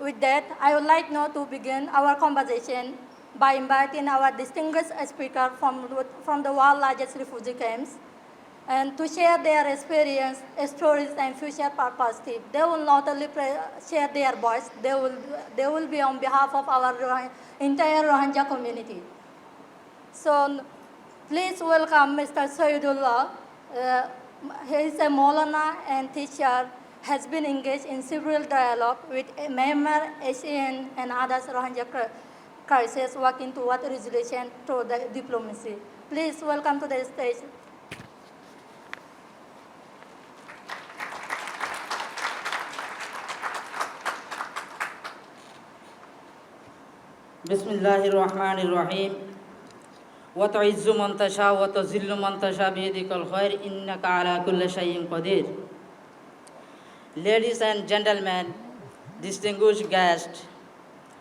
with that, I would like now to begin our conversation by inviting our distinguished speaker from the world's largest refugee camps and to share their experience, stories, and future perspective. They will not only share their voice, they will be on behalf of our entire Rohingya community. So please welcome Mr. Saidullah. He is a Maulana and teacher, has been engaged in several dialogue with Myanmar, ASEAN, and others Rohingya crisis, working toward resolution through the diplomacy. Please welcome to the stage. Bismillahirrahmanirrahim. وَتُعِزُّ مَنْ تَشَاءُ وَتُذِلُّ مَنْ تَشَاءُ بِيَدِكَ الْخَيْرُ إِنَّكَ عَلَى كُلِّ شَيْءٍ قَدِيرٌ. Ladies and gentlemen, distinguished guests,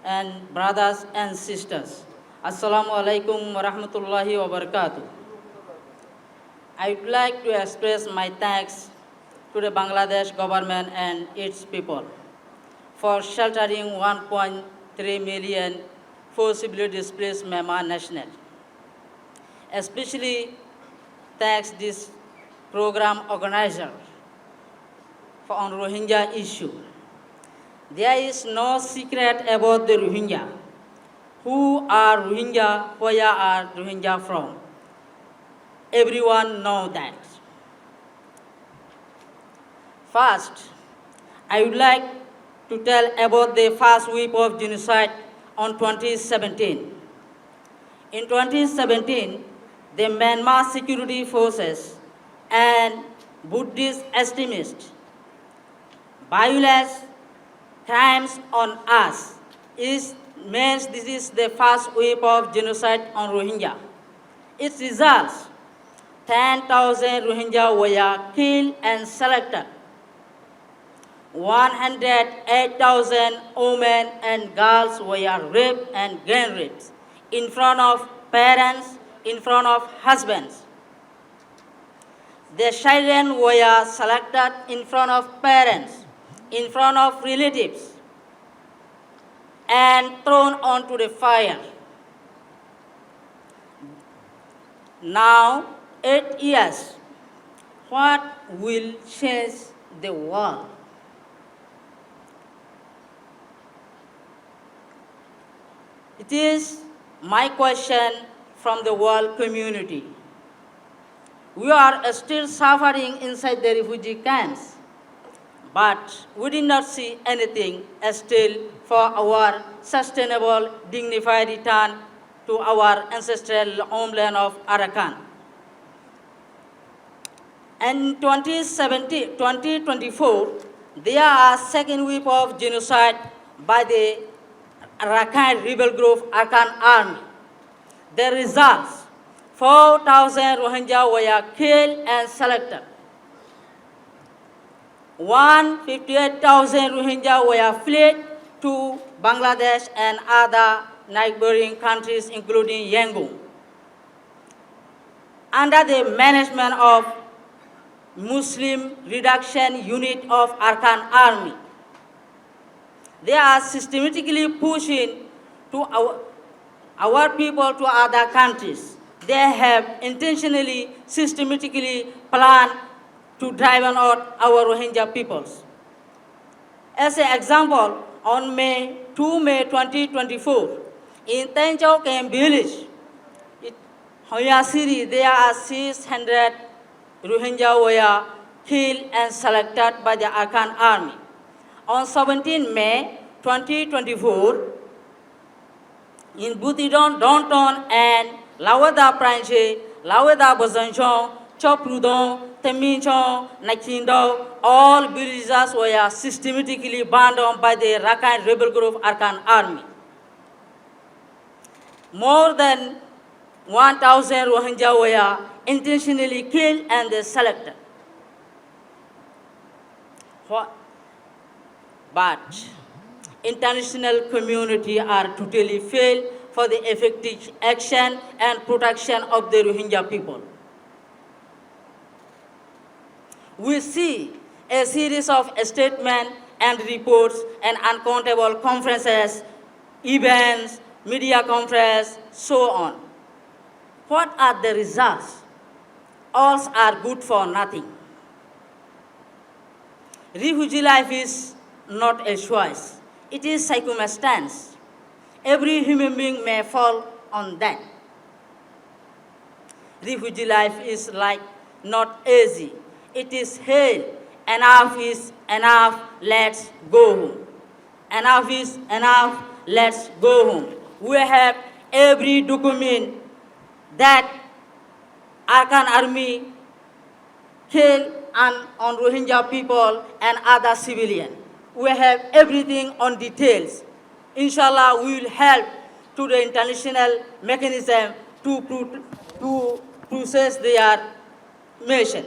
and brothers and sisters, Assalamu alaikum wa rahmatullahi wa barakatuh. I would like to express my thanks to the Bangladesh government and its people for sheltering 1.3 million forcibly displaced Myanmar nationals. Especially thanks this program organizer for on Rohingya issue. There is no secret about the Rohingya. Who are Rohingya? Where are Rohingya from? Everyone knows that. First, I would like to tell about the first wave of genocide on 2017. In 2017, the Myanmar security forces and Buddhist extremists violence crimes on us means this is the first wave of genocide on Rohingya. Its results, 10,000 Rohingya were killed and selected. 108,000 women and girls were raped and gang raped in front of parents, in front of husbands. The children were selected in front of parents, in front of relatives, and thrown onto the fire. Now, 8 years, what will change the world? It is my question from the world community. We are still suffering inside the refugee camps, but we did not see anything still for our sustainable, dignified return to our ancestral homeland of Arakan. In 2024, there are second wave of genocide by the Rakhine rebel group Arakan Army. The results, 4,000 Rohingya were killed and selected. 158,000 Rohingya were fled to Bangladesh and other neighboring countries, including Yangon. Under the management of Muslim Reduction Unit of Arakan Army, they are systematically pushing to our people to other countries. They have intentionally, systematically planned to drive out our Rohingya peoples. As an example, on May 2024, in Tanjau Camp village, Hoyasiri, there are 600 Rohingya were killed and selected by the Arakan Army. On 17 May 2024, in Butidon, Downtown, and Lawada Pranche, Lawada Bazanchon, Choprudon, Teminchon, Nakindo, all villages were systematically burned down by the Rakhine rebel group Arakan Army. More than 1,000 Rohingya were intentionally killed and selected. But international community are totally failed for the effective action and protection of the Rohingya people. We see a series of statements and reports and uncountable conferences, events, media conference, so on. What are the results? All are good for nothing. Refugee life is not a choice. It is circumstance. Every human being may fall on that. Refugee life is like not easy. It is hell. Enough is enough. Let's go home. Enough is enough. Let's go home. We have every document that Arkan army killed on Rohingya people and other civilians. We have everything on details. Inshallah, we will help to the international mechanism to process their mission.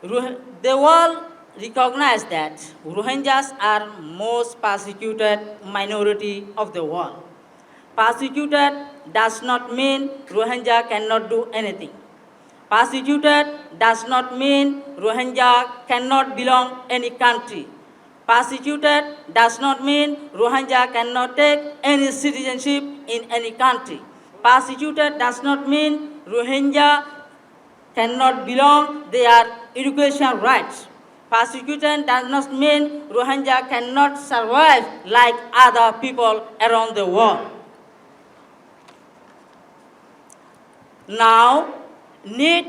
The world recognizes that Rohingyas are most persecuted minority of the world. Persecuted does not mean Rohingya cannot do anything. Persecuted does not mean Rohingya cannot belong any country. Persecuted does not mean Rohingya cannot take any citizenship in any country. Persecuted does not mean Rohingya cannot belong their education rights. Persecution does not mean Rohingya cannot survive like other people around the world. Now, need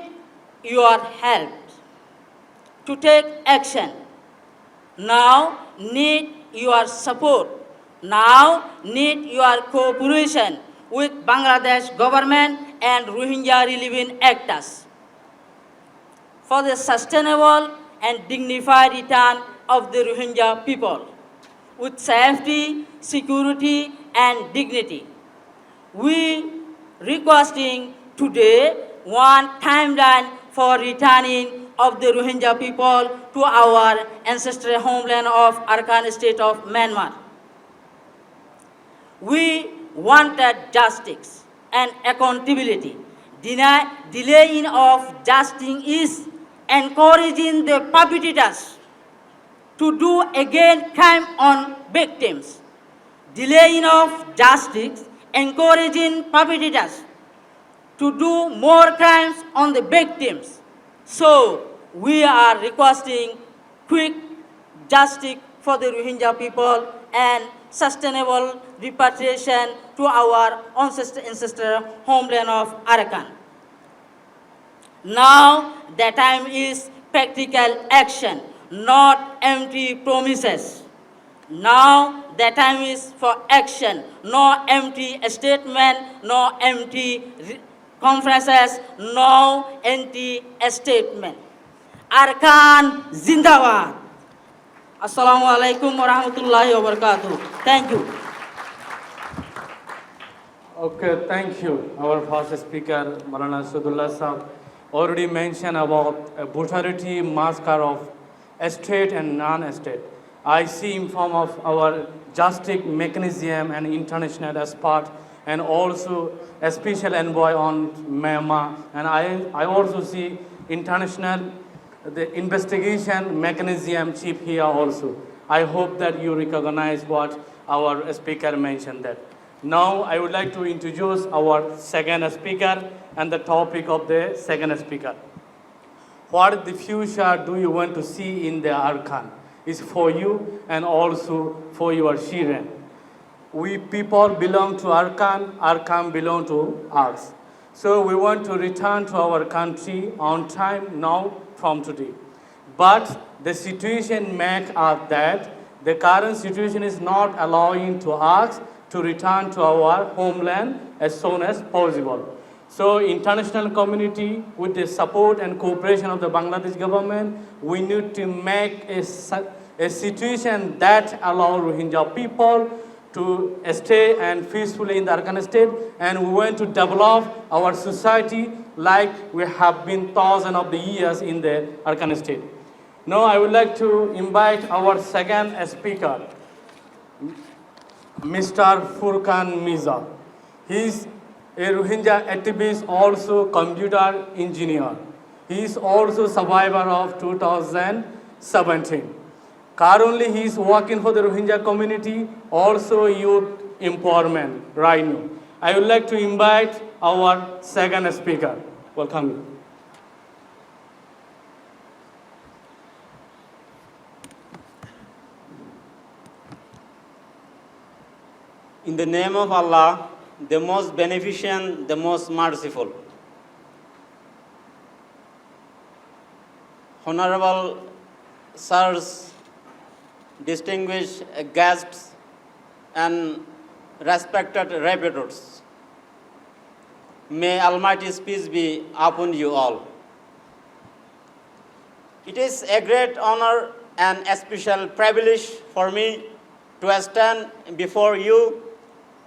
your help to take action. Now, need your support. Now, need your cooperation with Bangladesh government and Rohingya relieving actors for the sustainable and dignified return of the Rohingya people with safety, security, and dignity. We requesting today one timeline for returning of the Rohingya people to our ancestral homeland of Arkan state of Myanmar. We wanted justice and accountability. Delaying of justice is encouraging the perpetrators to do again crime on victims. Delaying of justice encouraging perpetrators to do more crimes on the victims. So we are requesting quick justice for the Rohingya people and sustainable repatriation to our ancestral homeland of Arakan. Now the time is practical action, not empty promises. Now the time is for action, no empty statement, no empty conferences, no empty statement. Arkan Zindabad. Assalamu alaikum wa rahmatullahi wa barakatuh. Thank you. Okay, thank you. Our first speaker, Marana Sadullah Sahab, already mentioned about brutality massacre of state and non-state. I see in form of our justice mechanism and international expert and also a special envoy on Myanmar. And I also see international the investigation mechanism chief here also. I hope that you recognize what our speaker mentioned that. Now I would like to introduce our second speaker and the topic of the second speaker. What the future do you want to see in the Arkan? Is for you and also for your children. We people belong to Arkan, Arkan belong to us. So we want to return to our country on time now from today. But the situation makes us that the current situation is not allowing to us to return to our homeland as soon as possible. So international community, with the support and cooperation of the Bangladesh government, we need to make a situation that allows Rohingya people to stay and peacefully in the Arkan state, and we want to develop our society like we have been thousands of the years in the Arkan state. Now I would like to invite our second speaker, Mr. Furkan Miza. He is a Rohingya activist, also computer engineer. He is also survivor of 2017. Currently, he is working for the Rohingya community, also youth empowerment right now. I would like to invite our second speaker. Welcome. In the name of Allah, the most beneficent, the most merciful. Honorable sirs, distinguished guests, and respected repeaters, may Almighty's peace be upon you all. It is a great honor and a special privilege for me to stand before you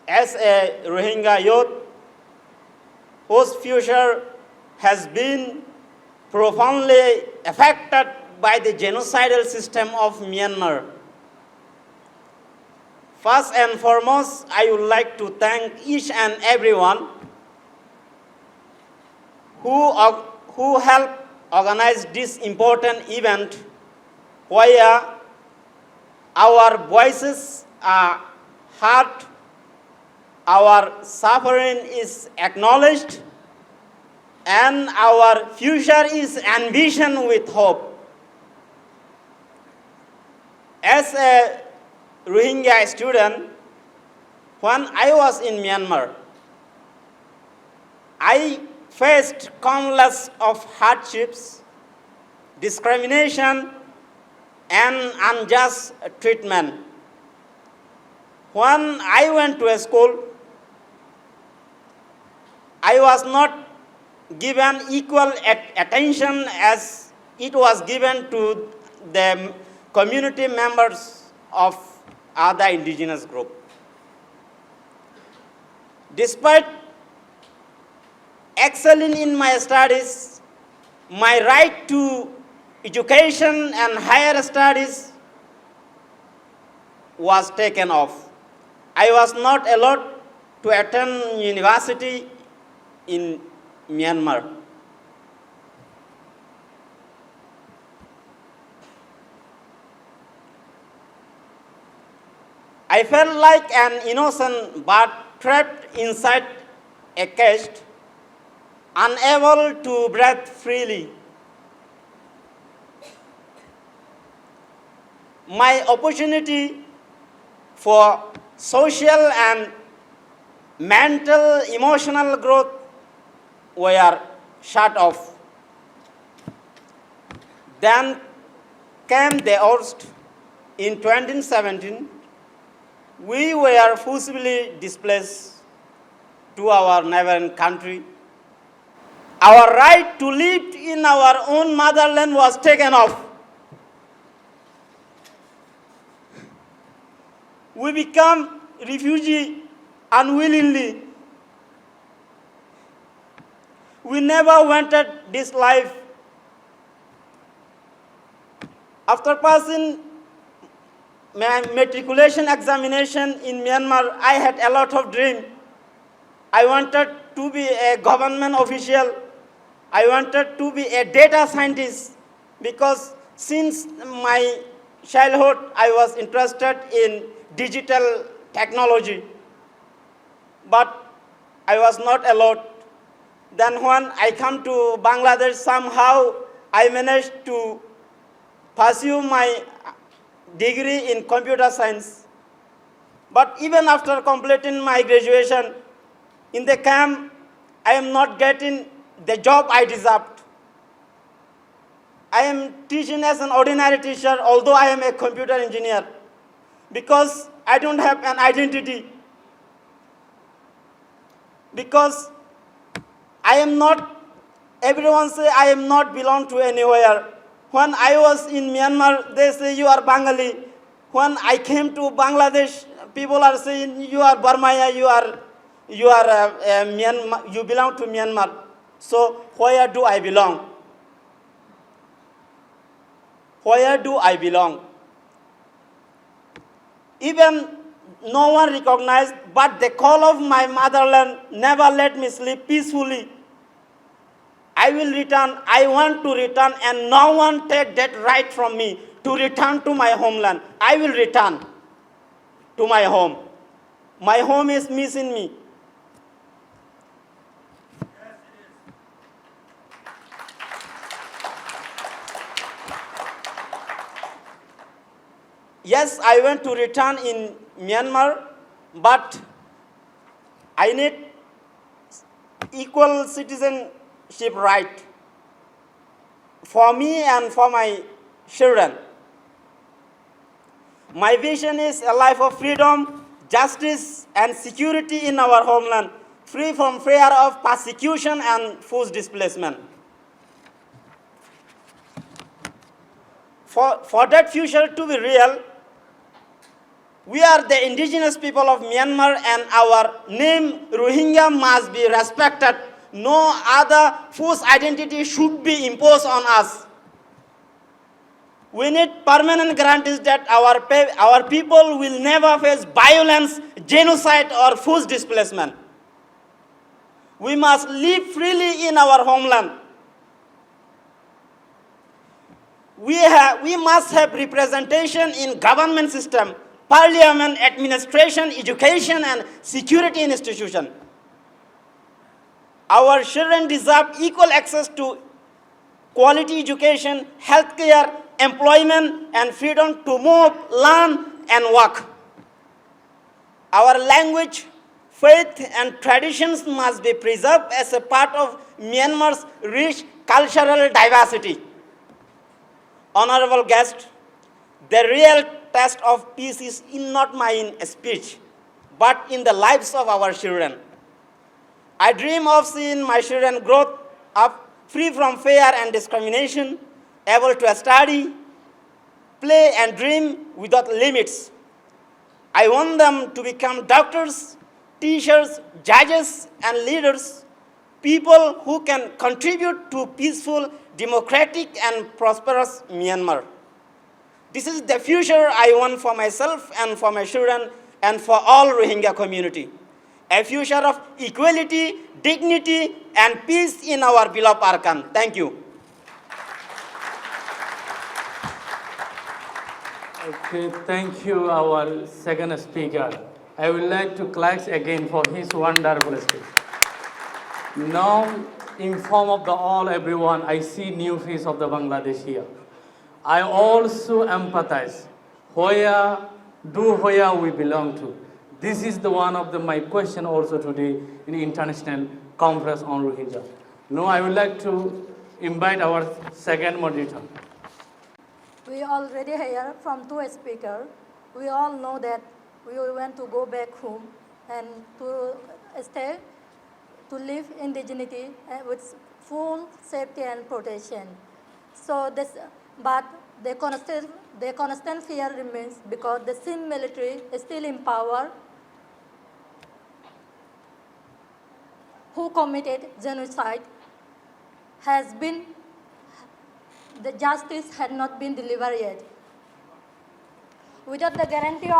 as a Rohingya youth whose future has been profoundly affected by the genocidal system of Myanmar. First and foremost, I would like to thank each and everyone who helped organize this important event where our voices are heard, our suffering is acknowledged, and our future is ambition with hope. As a Rohingya student, when I was in Myanmar, I faced countless of hardships, discrimination, and unjust treatment. When I went to a school, I was not given equal attention as it was given to the community members of other indigenous group. Despite excelling in my studies, my right to education and higher studies was taken off. I was not allowed to attend university in Myanmar. I felt like an innocent bird trapped inside a cage, unable to breathe freely. My opportunity for social and mental, emotional growth were shut off. Then came the worst. In 2017, we were forcibly displaced to our neighboring country. Our right to live in our own motherland was taken off. We become refugees unwillingly. We never wanted this life. After passing my matriculation examination in Myanmar, I had a lot of dreams. I wanted to be a government official. I wanted to be a data scientist because since my childhood, I was interested in digital technology. But I was not allowed. Then when I come to Bangladesh, somehow I managed to pursue my degree in computer science. But even after completing my graduation, in the camp, I am not getting the job I deserved. I am teaching as an ordinary teacher, although I am a computer engineer, because I don't have an identity. Because I am not, everyone say I am not belong to anywhere. When I was in Myanmar, they say you are Bengali. When I came to Bangladesh, people are saying you are Burmaya, you Myanmar, you belong to Myanmar. So where do I belong? Where do I belong? Even no one recognized, but the call of my motherland never let me sleep peacefully. I will return. I want to return, and no one take that right from me to return to my homeland. I will return to my home. My home is missing me. Yes, I want to return in Myanmar, but I need equal citizenship right for me and for my children. My vision is a life of freedom, justice, and security in our homeland, free from fear of persecution and forced displacement. For that future to be real, we are the indigenous people of Myanmar, and our name Rohingya must be respected. No other false identity should be imposed on us. We need permanent guarantees that our people will never face violence, genocide, or forced displacement. We must live freely in our homeland. We must have representation in government system, parliament, administration, education, and security institution. Our children deserve equal access to quality education, healthcare, employment, and freedom to move, learn, and work. Our language, faith, and traditions must be preserved as a part of Myanmar's rich cultural diversity. Honorable guest, the real test of peace is not in speech, but in the lives of our children. I dream of seeing my children grow up free from fear and discrimination, able to study, play, and dream without limits. I want them to become doctors, teachers, judges, and leaders, people who can contribute to peaceful, democratic, and prosperous Myanmar. This is the future I want for myself and for my children and for all Rohingya community. A future of equality, dignity, and peace in our beloved Arakan. Thank you. Okay, thank you, our second speaker. I would like to clap again for his wonderful speech. Now, in form of everyone, I see new face of the Bangladesh here. I also empathize where we belong to. This is the one of my question also today in the International Conference on Rohingya. Now I would like to invite our second moderator. We already hear from two speakers. We all know that we want to go back home and to stay, to live indigeneity with full safety and protection. So but the constant fear remains because the Sindh military is still in power, who committed genocide, the justice had not been delivered yet. Without the guarantee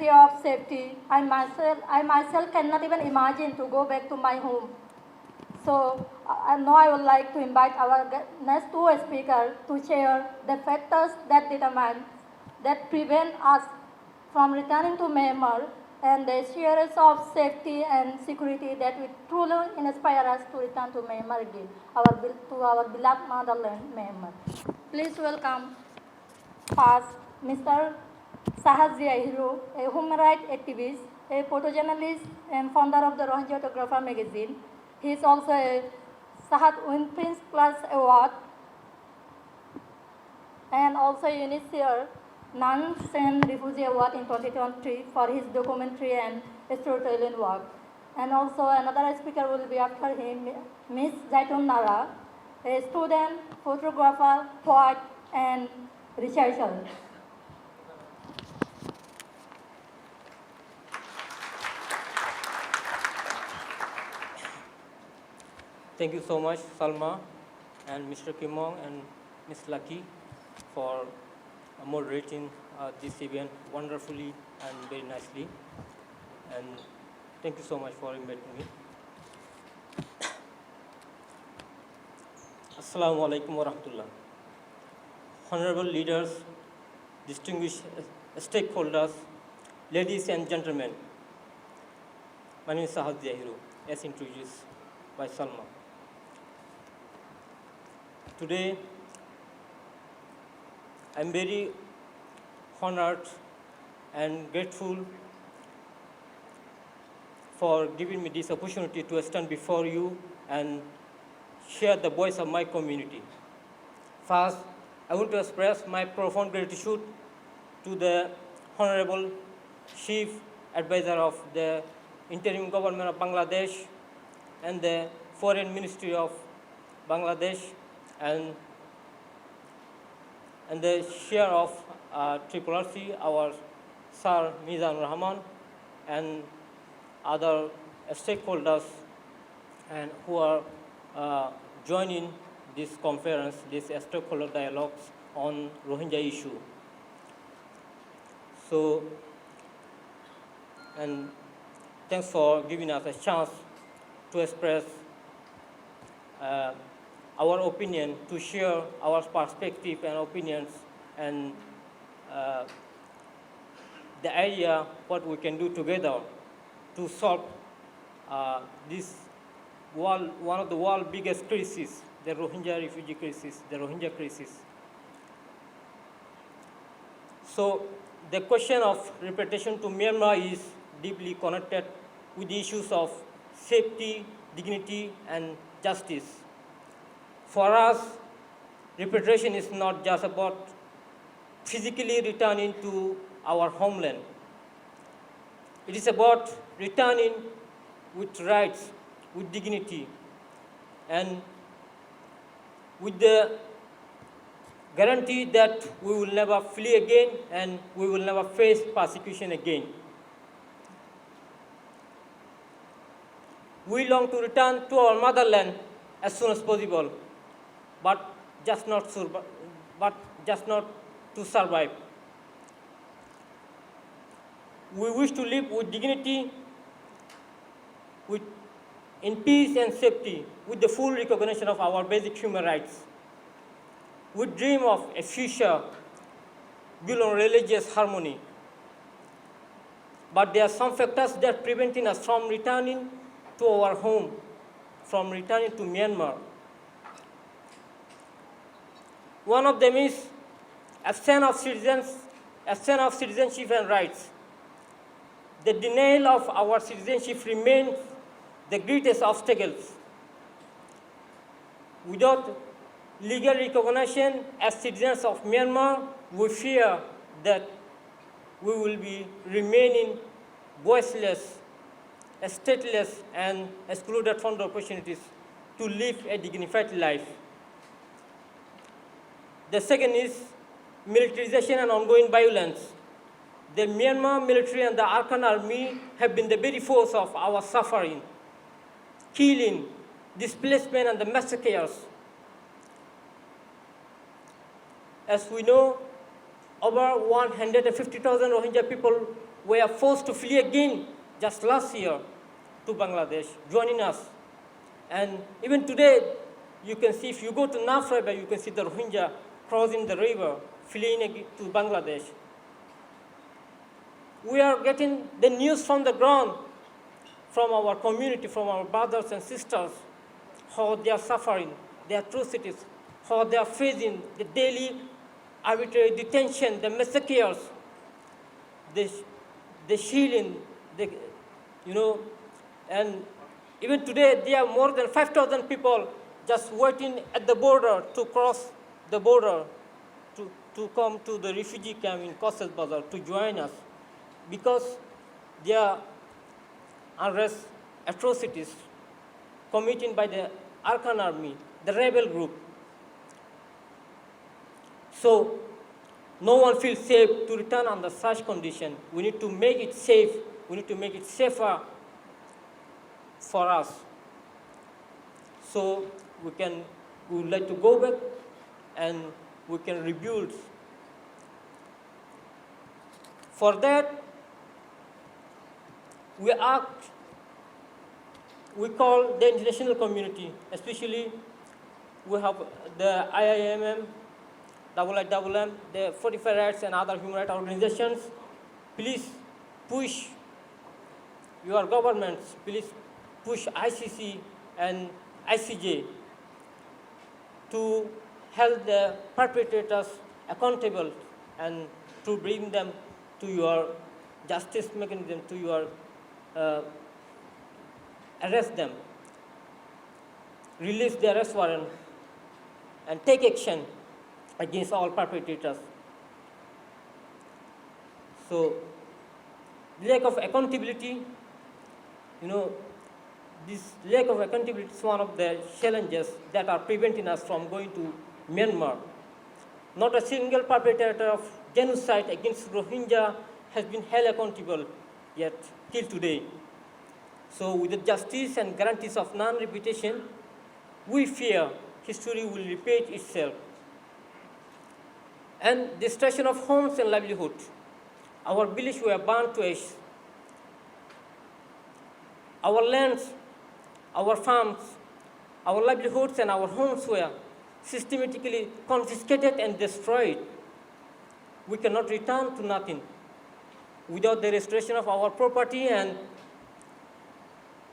of safety, I myself cannot even imagine to go back to my home. So now I would like to invite our next two speakers to share the factors that prevent us from returning to Myanmar, and the assurance of safety and security that will truly inspire us to return to Myanmar again, to our beloved motherland, Myanmar. Please welcome first Mr. Sahaj Hiro, a human rights activist, a photojournalist, and founder of the Rohingya Photographer magazine. He is also a Sahat Win Prince Plus Award and also UNHCR Non-Sen Refugee Award in 2023 for his documentary and storytelling work. And also another speaker will be after him, Ms. Zaitun Nara, a student, photographer, poet, and researcher. Thank you so much, Salma and Mr. Kimong and Ms. Lucky for moderating this event wonderfully and very nicely. And thank you so much for inviting me. Assalamu alaikum wa rahmatullah. Honorable leaders, distinguished stakeholders, ladies and gentlemen, my name is Sahad Zahiru, as introduced by Salma. Today, I'm very honored and grateful for giving me this opportunity to stand before you and share the voice of my community. First, I want to express my profound gratitude to the Honorable Chief Advisor of the Interim Government of Bangladesh and the Foreign Ministry of Bangladesh and the Chair of RRC, our Sir Mizan Rahman, and other stakeholders and who are joining this conference, this stakeholder dialogues on Rohingya issue. So, and thanks for giving us a chance to express our opinion, to share our perspective and opinions, and the idea what we can do together to solve this one of the world's biggest crises, the Rohingya refugee crisis, the Rohingya crisis. So the question of repatriation to Myanmar is deeply connected with the issues of safety, dignity, and justice. For us, repatriation is not just about physically returning to our homeland. It is about returning with rights, with dignity, and with the guarantee that we will never flee again and we will never face persecution again. We long to return to our motherland as soon as possible, but just not to survive. We wish to live with dignity, in peace and safety, with the full recognition of our basic human rights. We dream of a future built on religious harmony. But there are some factors that are preventing us from returning to our home, from returning to Myanmar. One of them is absence of citizenship and rights. The denial of our citizenship remains the greatest obstacles. Without legal recognition as citizens of Myanmar, we fear that we will be remaining voiceless, stateless, and excluded from the opportunities to live a dignified life. The second is militarization and ongoing violence. The Myanmar military and the Arkan army have been the very force of our suffering, killing, displacement, and the massacres. As we know, over 150,000 Rohingya people were forced to flee again just last year to Bangladesh, joining us. And even today, you can see, if you go to Naf River, you can see the Rohingya crossing the river, fleeing to Bangladesh. We are getting the news from the ground, from our community, from our brothers and sisters, how they are suffering, the atrocities, how they are facing the daily arbitrary detention, the massacres, the shielding, and even today there are more than 5,000 people just waiting at the border to cross the border to come to the refugee camp in Cox's Bazar to join us, because there are unrest, atrocities committed by the Arkan army, the rebel group. So no one feels safe to return under such condition. We need to make it safe. We need to make it safer for us. So we would like to go back and we can rebuild. For that, we call the international community, especially we have the IIMM, IIMM, the Fortify Rights and other human rights organizations. Please push your governments, please push ICC and ICJ to hold the perpetrators accountable and to bring them to your justice mechanism, to your arrest them, release the arrest warrant, and take action against all perpetrators. So, lack of accountability, this lack of accountability is one of the challenges that are preventing us from going to Myanmar. Not a single perpetrator of genocide against Rohingya has been held accountable yet till today. So with the justice and guarantees of non-repetition, we fear history will repeat itself. And destruction of homes and livelihood. Our villages were burned to ash. Our lands, our farms, our livelihoods and our homes were systematically confiscated and destroyed. We cannot return to nothing without the restoration of our property and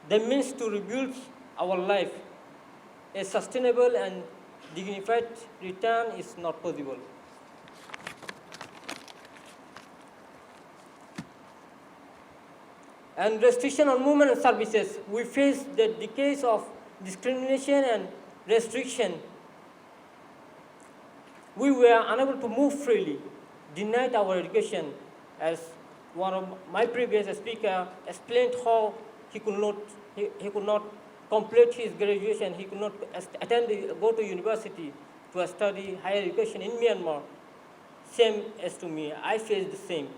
the means to rebuild our life. A sustainable and dignified return is not possible. And restriction on movement and services. We face the decades of discrimination and restriction. We were unable to move freely, denied our education, as one of my previous speaker explained how he could not complete his graduation, he could not go to university to study higher education in Myanmar. Same as to me, I faced the same.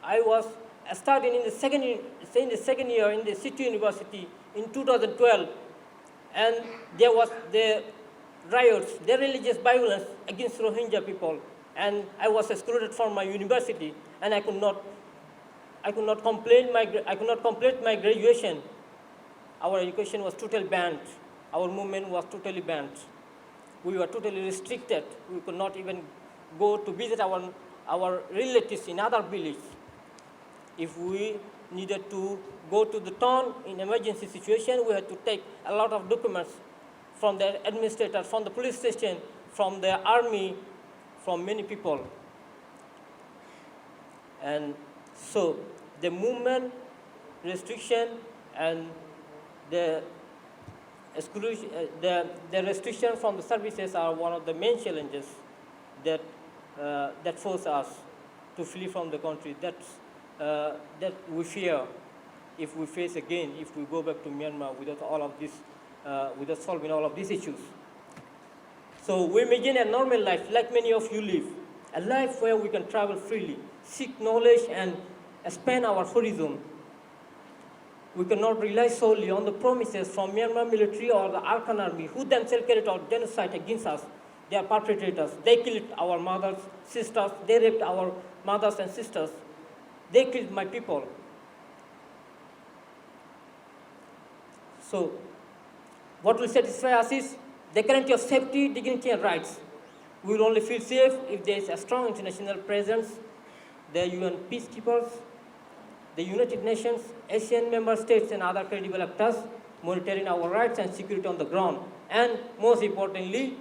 I was studying in the second year in the City University in 2012, and there was the riots, the religious violence against Rohingya people, and I was excluded from my university, and I could not complete my graduation. Our education was totally banned. Our movement was totally banned. We were totally restricted. We could not even go to visit our relatives in other villages. If we needed to go to the town in emergency situation, we had to take a lot of documents from the administrator, from the police station, from the army, from many people. And so the movement restriction and the exclusion, the restriction from the services are one of the main challenges that force us to flee from the country. That we fear if we face again, if we go back to Myanmar without all of this, without solving all of these issues. So we imagine a normal life, like many of you live, a life where we can travel freely, seek knowledge, and expand our horizon. We cannot rely solely on the promises from Myanmar military or the Arkan army, who themselves carried out genocide against us. They are perpetrators. They killed our mothers, sisters. They raped our mothers and sisters. They killed my people. So, what will satisfy us is the guarantee of safety, dignity, and rights. We will only feel safe if there is a strong international presence, the UN peacekeepers, the United Nations, Asian member states, and other credible actors monitoring our rights and security on the ground. And most importantly,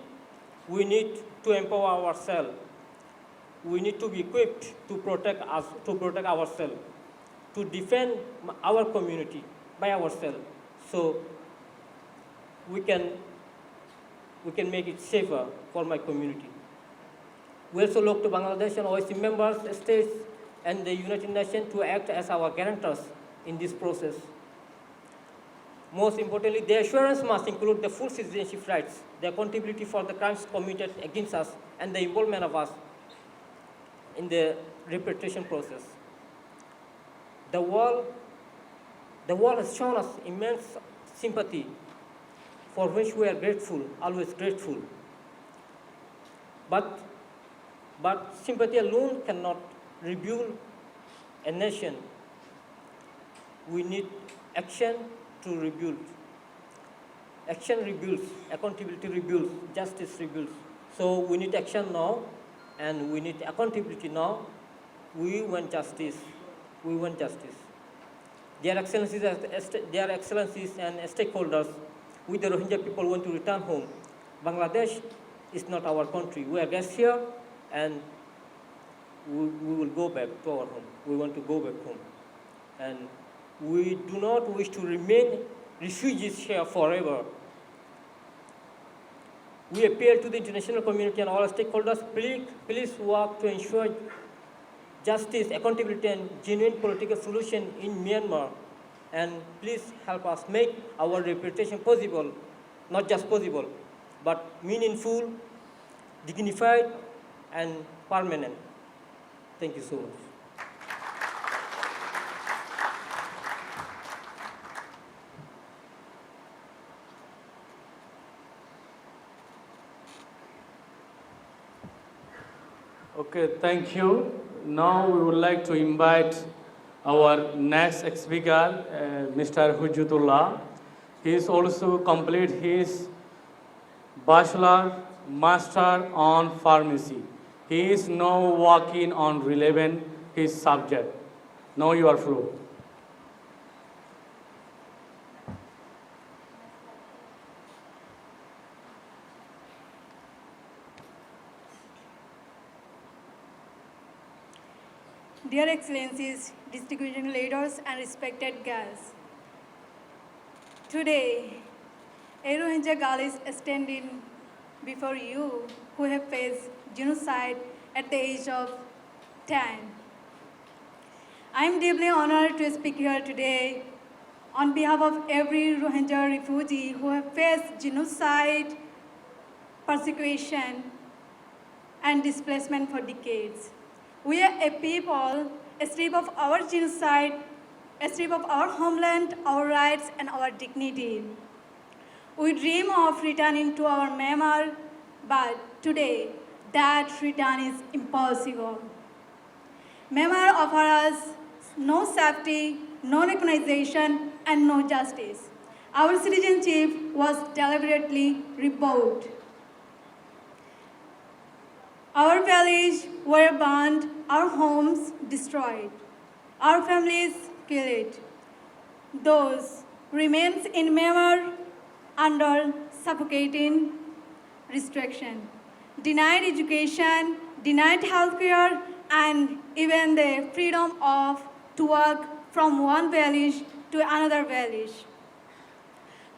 we need to empower ourselves. We need to be equipped to protect us, to protect ourselves, to defend our community by ourselves. So we can make it safer for my community. We also look to Bangladesh and OIC members, states, and the United Nations to act as our guarantors in this process. Most importantly, the assurance must include the full citizenship rights, the accountability for the crimes committed against us, and the involvement of us in the repatriation process. The world has shown us immense sympathy, for which we are grateful, always grateful. But sympathy alone cannot rebuild a nation. We need action to rebuild. action rebuilds, accountability rebuilds, justice rebuilds. So we need action now, and we need accountability now. We want justice. We want justice. Dear Excellencies, and stakeholders, we the Rohingya people want to return home. Bangladesh is not our country. We are guests here, and we will go back to our home. We want to go back home. And we do not wish to remain refugees here forever. We appeal to the international community and all stakeholders, please work to ensure justice, accountability, and genuine political solution in Myanmar. And please help us make our reputation possible, not just possible, but meaningful, dignified, and permanent. Thank you so much. Okay, thank you. Now we would like to invite our next speaker, Mr. Hujjatullah. He is also complete his bachelor, master on pharmacy. He is now working on relevant his subject. Now you are through. Dear Excellencies, distinguished leaders, and respected guests, today, a Rohingya girl is standing before you who have faced genocide at the age of 10. I am deeply honored to speak here today on behalf of every Rohingya refugee who have faced genocide, persecution, and displacement for decades. We are a people, stripped of our genocide, stripped of our homeland, our rights, and our dignity. We dream of returning to our Myanmar, but today, that return is impossible. Myanmar offers us no safety, no recognition, and no justice. Our citizenship was deliberately revoked. Our villages were burned, our homes destroyed, our families killed. Those remains in Myanmar under suffocating restriction, denied education, denied healthcare, and even the freedom to work from one village to another village.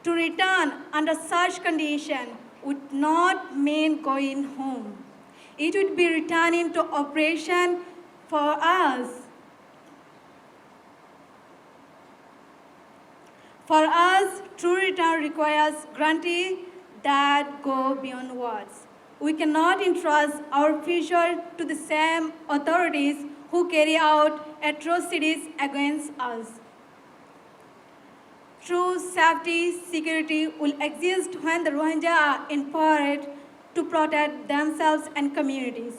To return under such condition would not mean going home. It would be returning to oppression for us. For us, true return requires guarantees that go beyond words. We cannot entrust our future to the same authorities who carry out atrocities against us. True safety, security will exist when the Rohingya are empowered to protect themselves and communities.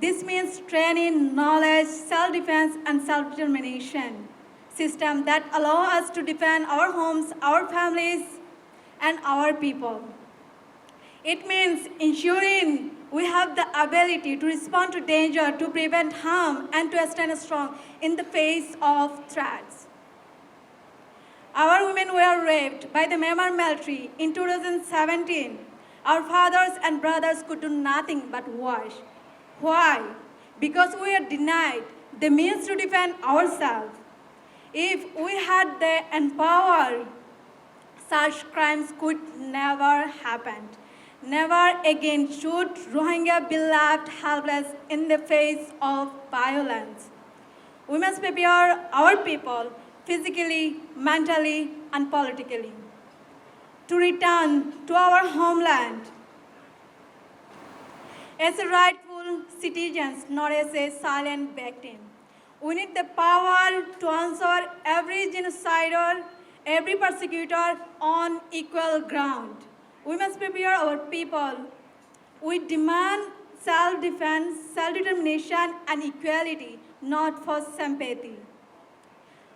This means training, knowledge, self-defense, and self-determination. Systems that allow us to defend our homes, our families, and our people. It means ensuring we have the ability to respond to danger, to prevent harm, and to stand strong in the face of threats. Our women were raped by the Myanmar military in 2017. Our fathers and brothers could do nothing but watch. Why? Because we are denied the means to defend ourselves. If we had the empower, such crimes could never happen. Never again should Rohingya be left helpless in the face of violence. We must prepare our people physically, mentally, and politically to return to our homeland as rightful citizens, not as a silent victim. We need the power to answer every genocider, every persecutor on equal ground. We must prepare our people. We demand self-defense, self-determination, and equality, not for sympathy.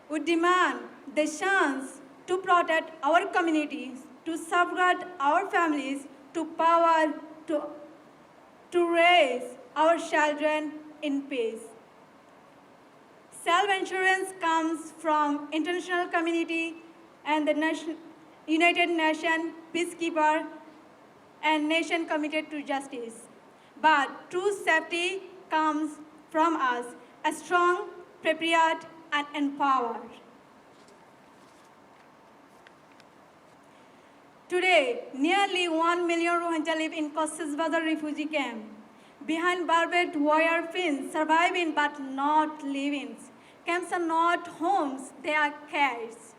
We demand the chance to protect our communities, to safeguard our families, to power, to raise our children in peace. Self-insurance comes from international community and the United Nations peacekeeper and nation committed to justice. But true safety comes from us, a strong, prepared, and empowered. Today, nearly 1 million Rohingya live in Cox's Bazar refugee camp. Behind barbed wire fence, surviving but not living. Camps are not homes, they are caves.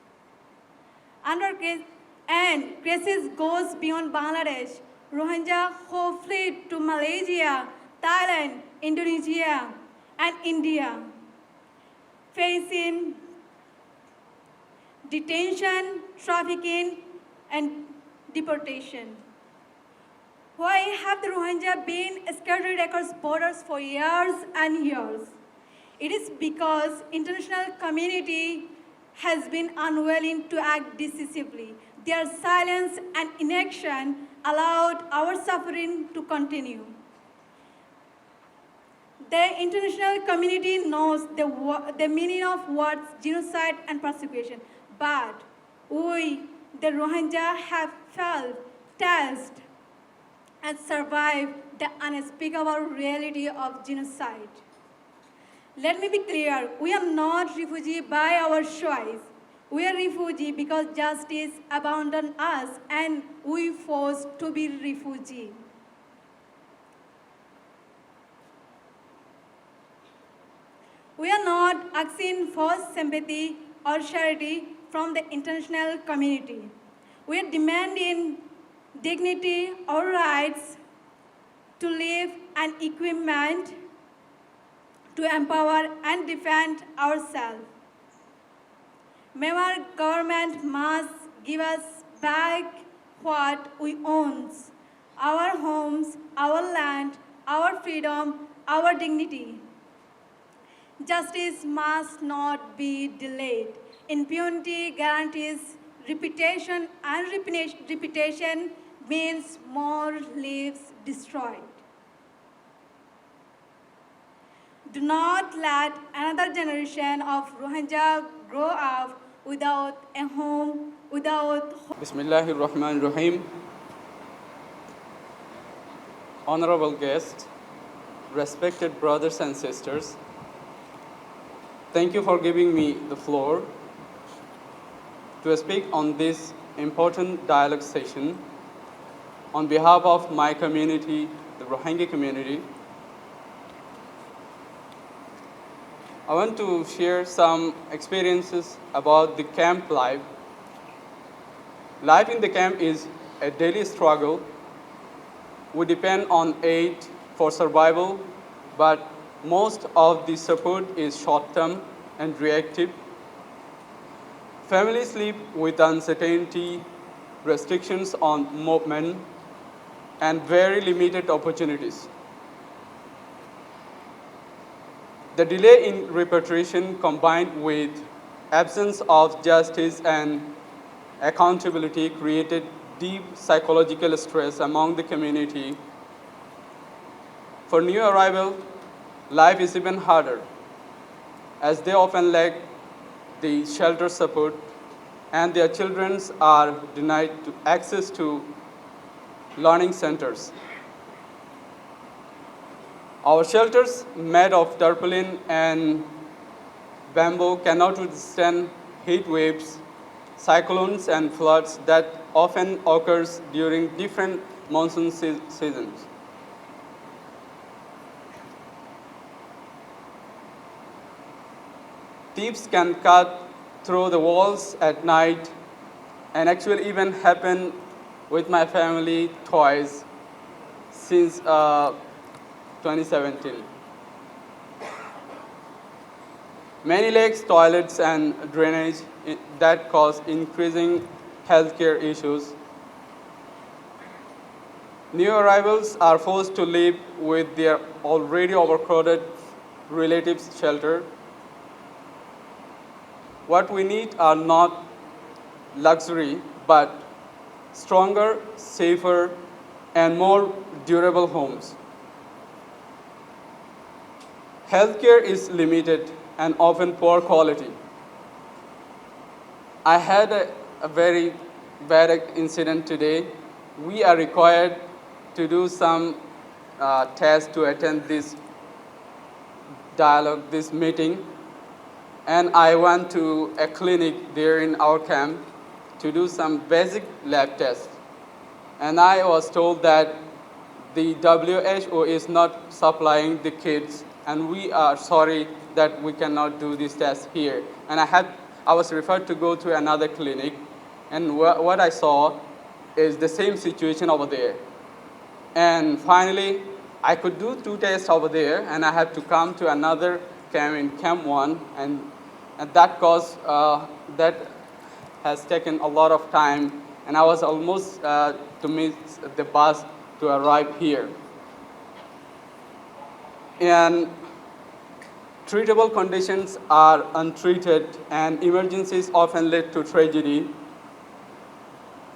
And crisis goes beyond Bangladesh. Rohingya who fled to Malaysia, Thailand, Indonesia, and India, facing detention, trafficking, and deportation. Why have the Rohingya been scattered across borders for years and years? It is because international community has been unwilling to act decisively. Their silence and inaction allowed our suffering to continue. The international community knows the meaning of words genocide and persecution, but we, the Rohingya, have felt, tasted, and survived the unspeakable reality of genocide. Let me be clear, we are not refugees by our choice. We are refugees because justice abandoned us and we forced to be refugees. We are not asking for sympathy or charity from the international community. We are demanding dignity or rights to live and equipment to empower and defend ourselves. May our government must give us back what we own, our homes, our land, our freedom, our dignity. Justice must not be delayed. Impunity guarantees reputation, and reputation means more lives destroyed. Do not let another generation of Rohingya grow up without a home, without hope. Bismillahir Rahmanir Rahim. Honorable guests, respected brothers and sisters, thank you for giving me the floor to speak on this important dialogue session on behalf of my community, the Rohingya community. I want to share some experiences about the camp life. Life in the camp is a daily struggle. We depend on aid for survival, but most of the support is short-term and reactive. Families live with uncertainty, restrictions on movement, and very limited opportunities. The delay in repatriation combined with absence of justice and accountability created deep psychological stress among the community. For new arrival, life is even harder, as they often lack the shelter support and their children are denied access to learning centers. Our shelters made of tarpaulin and bamboo cannot withstand heat waves, cyclones, and floods that often occurs during different monsoon seasons. Thieves can cut through the walls at night, and actually even happened with my family twice since 2017. Many lakes, toilets, and drainage that cause increasing healthcare issues. New arrivals are forced to live with their already overcrowded relatives' shelter. What we need are not luxury, but stronger, safer, and more durable homes. Healthcare is limited and often poor quality. I had a very bad incident today. We are required to do some tests to attend this dialogue, this meeting. And I went to a clinic there in our camp to do some basic lab tests. And I was told that the WHO is not supplying the kits, and we are sorry that we cannot do this test here. And I was referred to go to another clinic, and what I saw is the same situation over there. And finally, I could do 2 tests over there, and I had to come to another camp in Camp 1, and that has taken a lot of time, and I was almost to miss the bus to arrive here. And treatable conditions are untreated, and emergencies often lead to tragedy.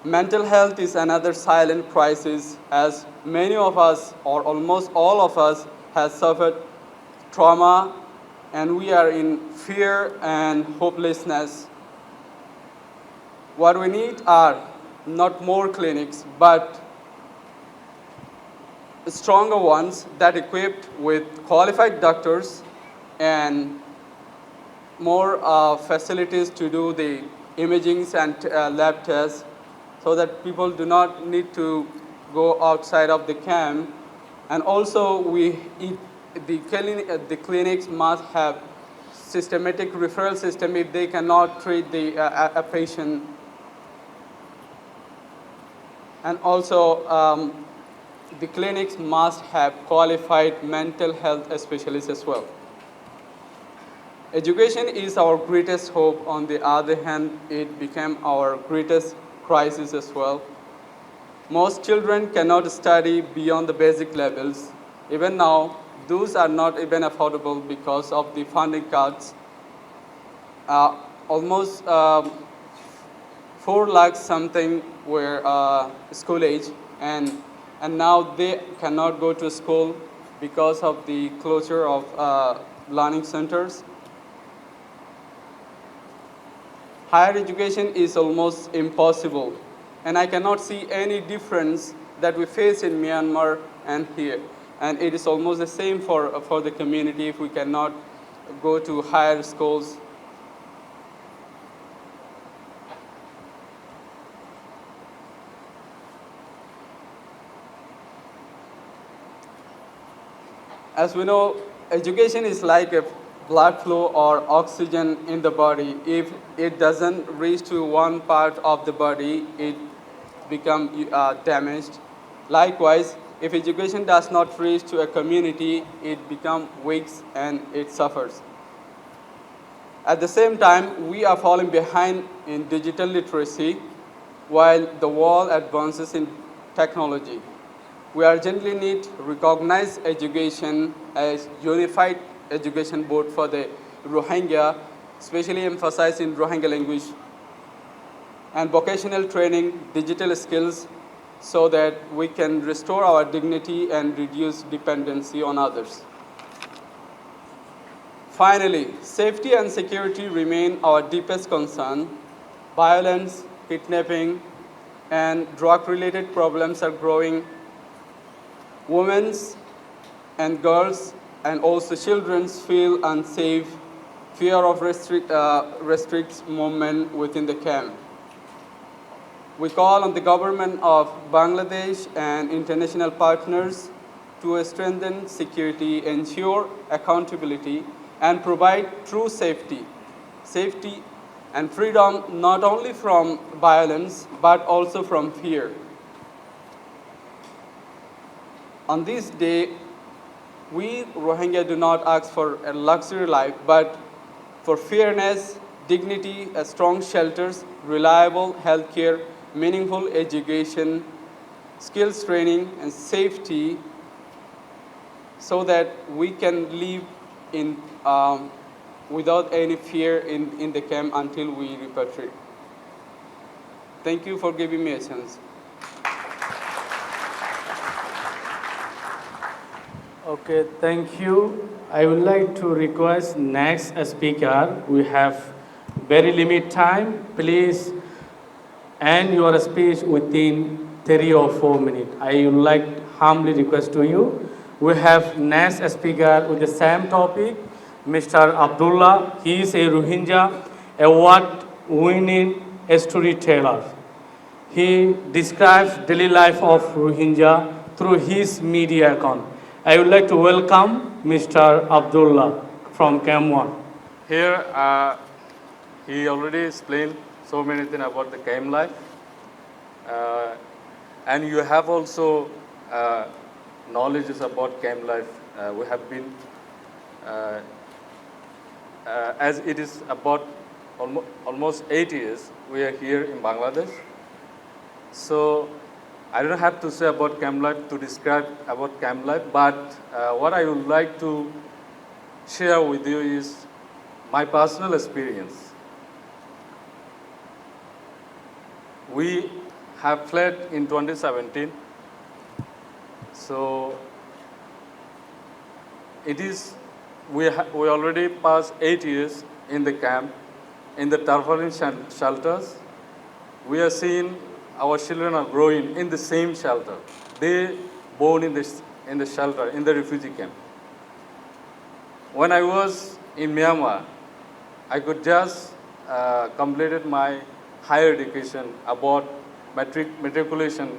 Mental health is another silent crisis, as many of us, or almost all of us, have suffered trauma, and we are in fear and hopelessness. What we need are not more clinics, but stronger ones that equipped with qualified doctors and more facilities to do the imagings and lab tests, so that people do not need to go outside of the camp. And also the clinics must have systematic referral system if they cannot treat a patient. And also the clinics must have qualified mental health specialists as well. Education is our greatest hope. On the other hand, it became our greatest crisis as well. Most children cannot study beyond the basic levels. Even now, those are not even affordable because of the funding cuts. Almost 4 lakhs something were school age, and now they cannot go to school because of the closure of learning centers. Higher education is almost impossible, and I cannot see any difference that we face in Myanmar and here. And it is almost the same for the community if we cannot go to higher schools. As we know, education is like a blood flow or oxygen in the body. If it doesn't reach to one part of the body, it becomes damaged. Likewise, if education does not reach to a community, it becomes weak and it suffers. At the same time, we are falling behind in digital literacy while the world advances in technology. We urgently need to recognize education as unified education board for the Rohingya, especially emphasize in Rohingya language, and vocational training, digital skills, so that we can restore our dignity and reduce dependency on others. Finally, safety and security remain our deepest concern. Violence, kidnapping, and drug-related problems are growing. Women and girls and also children feel unsafe, fear of restricts movement within the camp. We call on the government of Bangladesh and international partners to strengthen security, ensure accountability, and provide true safety and freedom not only from violence but also from fear. On this day, we Rohingya do not ask for a luxury life, but for fairness, dignity, strong shelters, reliable healthcare, meaningful education, skills training, and safety, so that we can live in, without any fear in the camp until we repatriate. Thank you for giving me a chance. Okay, thank you. I would like to request next speaker. We have very limited time. Please end your speech within 3 or 4 minutes. I would like humbly request to you. We have next speaker with the same topic, Mr. Abdullah. He is a Rohingya award-winning storyteller. He describes daily life of Rohingya through his media account. I would like to welcome Mr. Abdullah from Camp 1. Here, he already explained so many things about the camp life. And you have also knowledges about camp life. We have been, as it is about almost 8 years, we are here in Bangladesh. So I don't have to say about camp life to describe about camp life, but what I would like to share with you is my personal experience. We have fled in 2017. So it is, we already passed 8 years in the camp, in the tarpaulin shelters. We are seeing our children are growing in the same shelter. They born in the shelter, in the refugee camp. When I was in Myanmar, I could just completed my higher education about matriculation.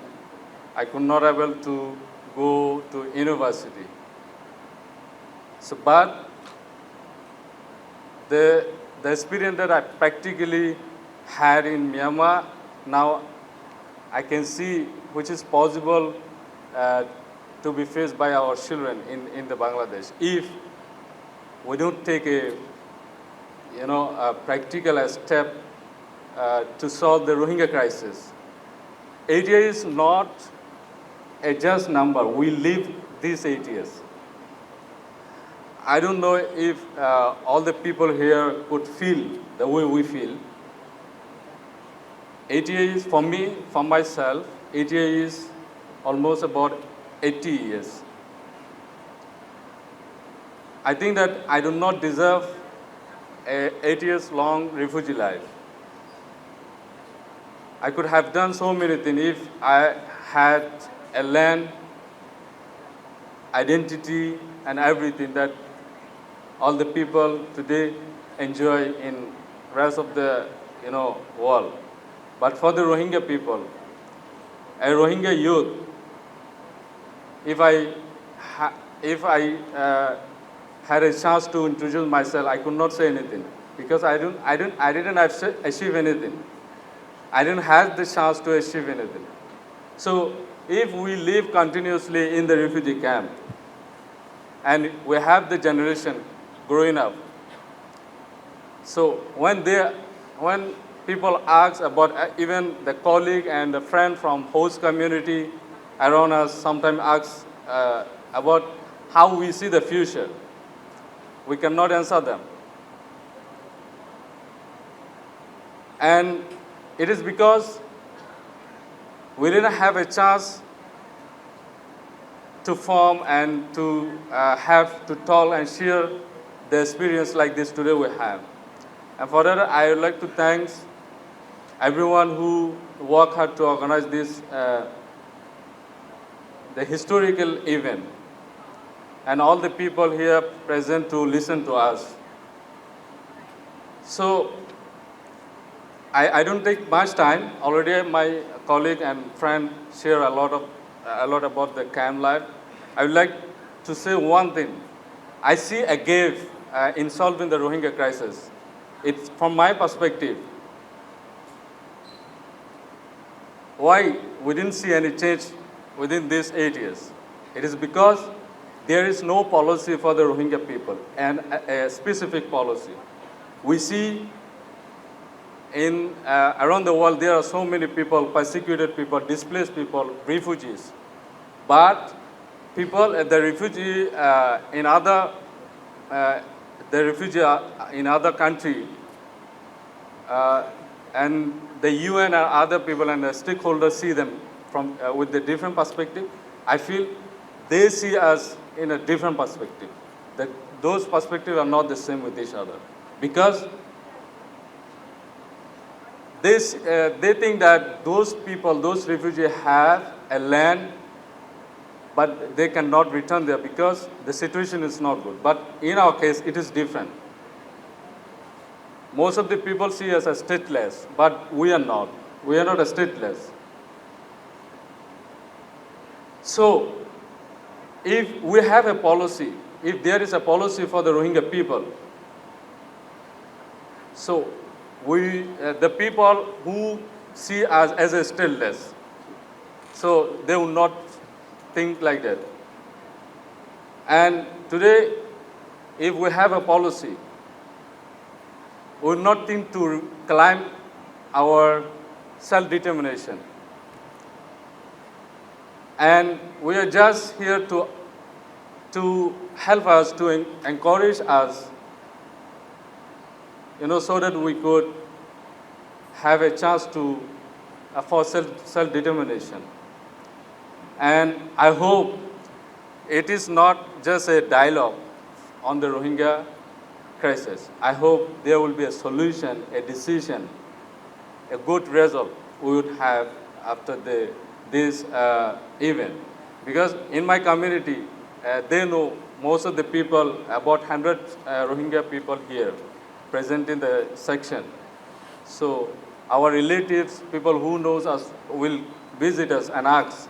I could not able to go to university. So, but the experience that I practically had in Myanmar, now I can see which is possible to be faced by our children in the Bangladesh if we don't take a practical step to solve the Rohingya crisis. 8 years is not a just number. We live these 8 years. I don't know if all the people here could feel the way we feel. 8 years for me, for myself, 8 years is almost about 80 years. I think that I do not deserve a 8 years long refugee life. I could have done so many things if I had a land, identity, and everything that all the people today enjoy in rest of the world. But for the Rohingya people, a Rohingya youth, if I had a chance to introduce myself, I could not say anything because I didn't achieve anything. I didn't have the chance to achieve anything. So if we live continuously in the refugee camp and we have the generation growing up, so when people ask about even the colleague and the friend from host community around us, sometimes ask about how we see the future, we cannot answer them. And it is because we didn't have a chance to form and to have to tell and share the experience like this today we have. And for that, I would like to thank everyone who worked hard to organize this, the historical event, and all the people here present to listen to us. So I don't take much time. Already my colleague and friend share a lot about the camp life. I would like to say one thing. I see a gap in solving the Rohingya crisis. It's from my perspective. Why we didn't see any change within these 8 years? It is because there is no policy for the Rohingya people and a specific policy. We see around the world there are so many people, persecuted people, displaced people, refugees. But people, the refugee in other country, and the UN and other people and the stakeholders see them from with a different perspective. I feel they see us in a different perspective. That those perspectives are not the same with each other. Because they think that those people, those refugees have a land, but they cannot return there because the situation is not good. But in our case, it is different. Most of the people see us as stateless, but we are not. We are not a stateless. So, if we have a policy, if there is a policy for the Rohingya people, so the people who see us as a stateless, so they will not think like that. And today, if we have a policy, we will not think to climb our self-determination. And we are just here to help us, to encourage us, so that we could have a chance to for self-determination. And I hope it is not just a dialogue on the Rohingya crisis. I hope there will be a solution, a decision, a good result we would have after this event. Because in my community, they know most of the people, about 100 Rohingya people here present in the section. So our relatives, people who knows us, will visit us and ask.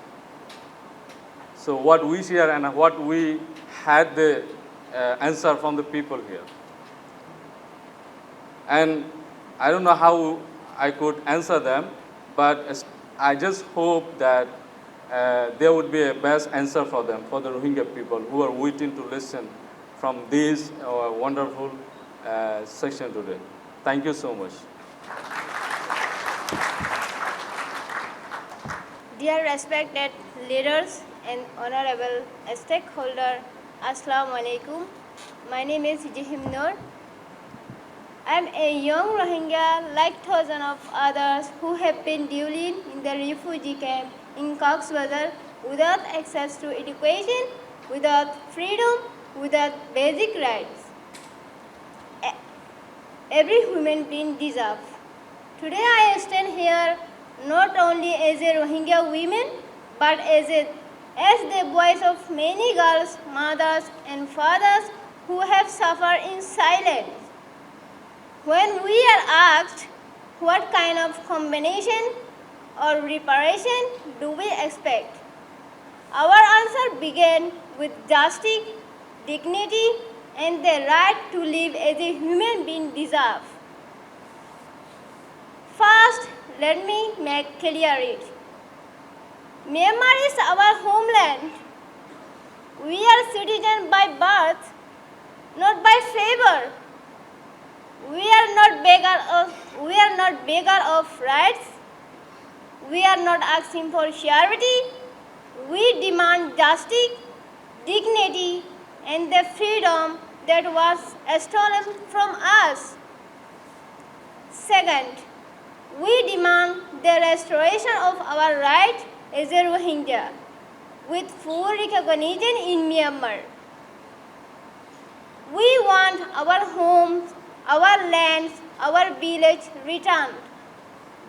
So what we share and what we had the answer from the people here. And I don't know how I could answer them, but I just hope that there would be a best answer for them, for the Rohingya people who are waiting to listen from this wonderful section today. Thank you so much. Dear respected leaders and honorable stakeholders, Assalamu alaikum. My name is Jihim Noor. I am a young Rohingya like thousands of others who have been duly in the refugee camp in Cox's Bazar without access to education, without freedom, without basic rights. Every human being deserves. Today I stand here not only as a Rohingya woman, but as the voice of many girls, mothers and fathers who have suffered in silence. When we are asked what kind of combination or reparation do we expect, our answer began with justice, dignity, and the right to live as a human being deserves. First, let me make clear it. Myanmar is our homeland. We are citizens by birth, not by favor. We are not beggar of rights. We are not asking for charity. We demand justice, dignity, and the freedom that was stolen from us. Second, we demand the restoration of our right as a Rohingya with full recognition in Myanmar. We want our homes, our lands, our village returned,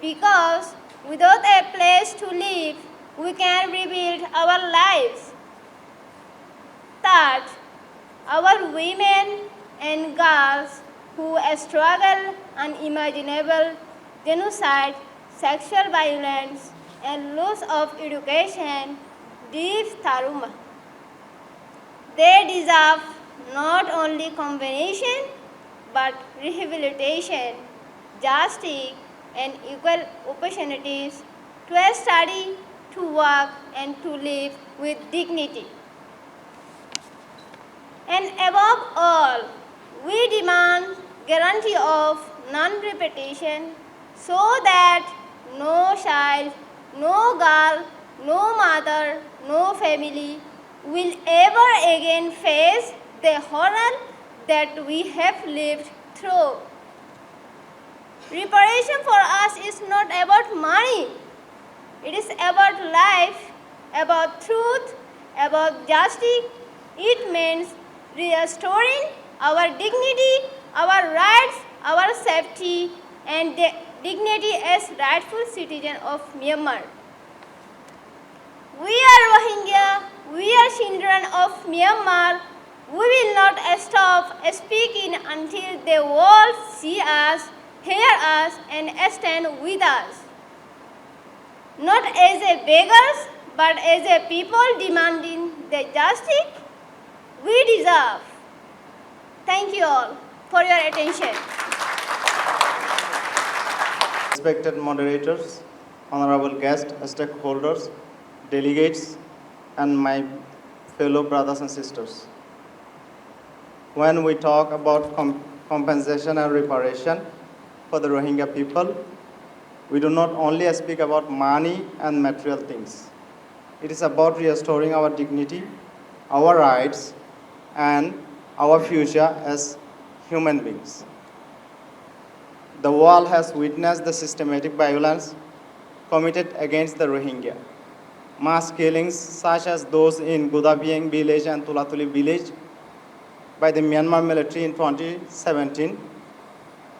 because without a place to live, we can rebuild our lives. Third, our women and girls who struggle unimaginable genocide, sexual violence, and loss of education deserve trauma. They deserve not only compensation, but rehabilitation, justice, and equal opportunities to study, to work, and to live with dignity. And above all, we demand guarantee of non-repetition so that no child, no girl, no mother, no family will ever again face the horror that we have lived through. Reparation for us is not about money. It is about life, about truth, about justice, It means restoring our dignity, our rights, our safety, and the dignity as rightful citizen of Myanmar. We are Rohingya, we are children of Myanmar. We will not stop speaking until the world see us, hear us, and stand with us. Not as a beggars, but as a people demanding the justice we deserve. Thank you all for your attention. Respected moderators, honorable guests, stakeholders, delegates, and my fellow brothers and sisters. When we talk about compensation and reparation for the Rohingya people, we do not only speak about money and material things. It is about restoring our dignity, our rights, and our future as human beings. The world has witnessed the systematic violence committed against the Rohingya. Mass killings such as those in Gudabieng village and Tulatuli village by the Myanmar military in 2017,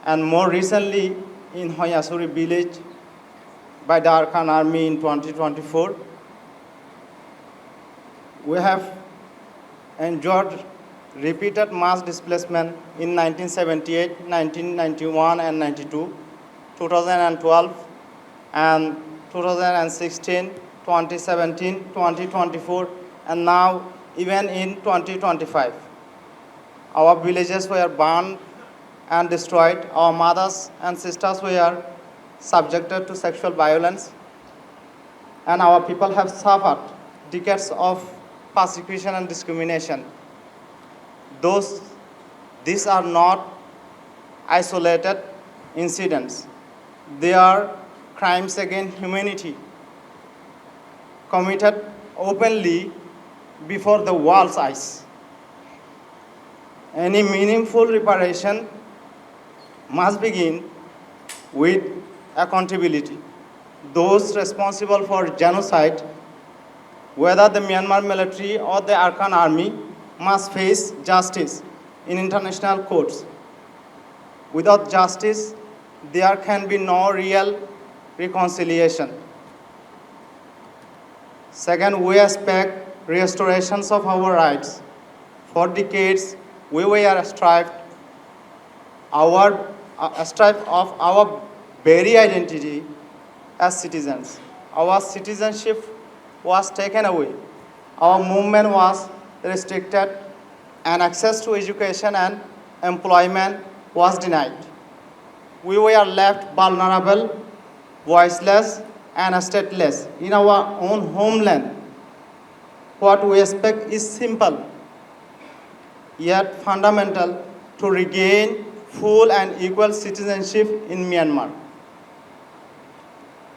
and more recently in Hoyasuri village by the Arkan army in 2024. We have endured repeated mass displacement in 1978, 1991, and 92, 2012, and 2016, 2017, 2024, and now even in 2025. Our villages were burned and destroyed. Our mothers and sisters were subjected to sexual violence, and our people have suffered decades of persecution and discrimination. These are not isolated incidents. They are crimes against humanity committed openly before the world's eyes. Any meaningful reparation must begin with accountability. Those responsible for genocide, whether the Myanmar military or the Arkan army, must face justice in international courts. Without justice, there can be no real reconciliation. Second, we expect restorations of our rights. For decades, we were stripped of our very identity as citizens. Our citizenship was taken away. Our movement was restricted, and access to education and employment was denied. We were left vulnerable, voiceless, and stateless in our own homeland. What we expect is simple, yet fundamental, to regain full and equal citizenship in Myanmar.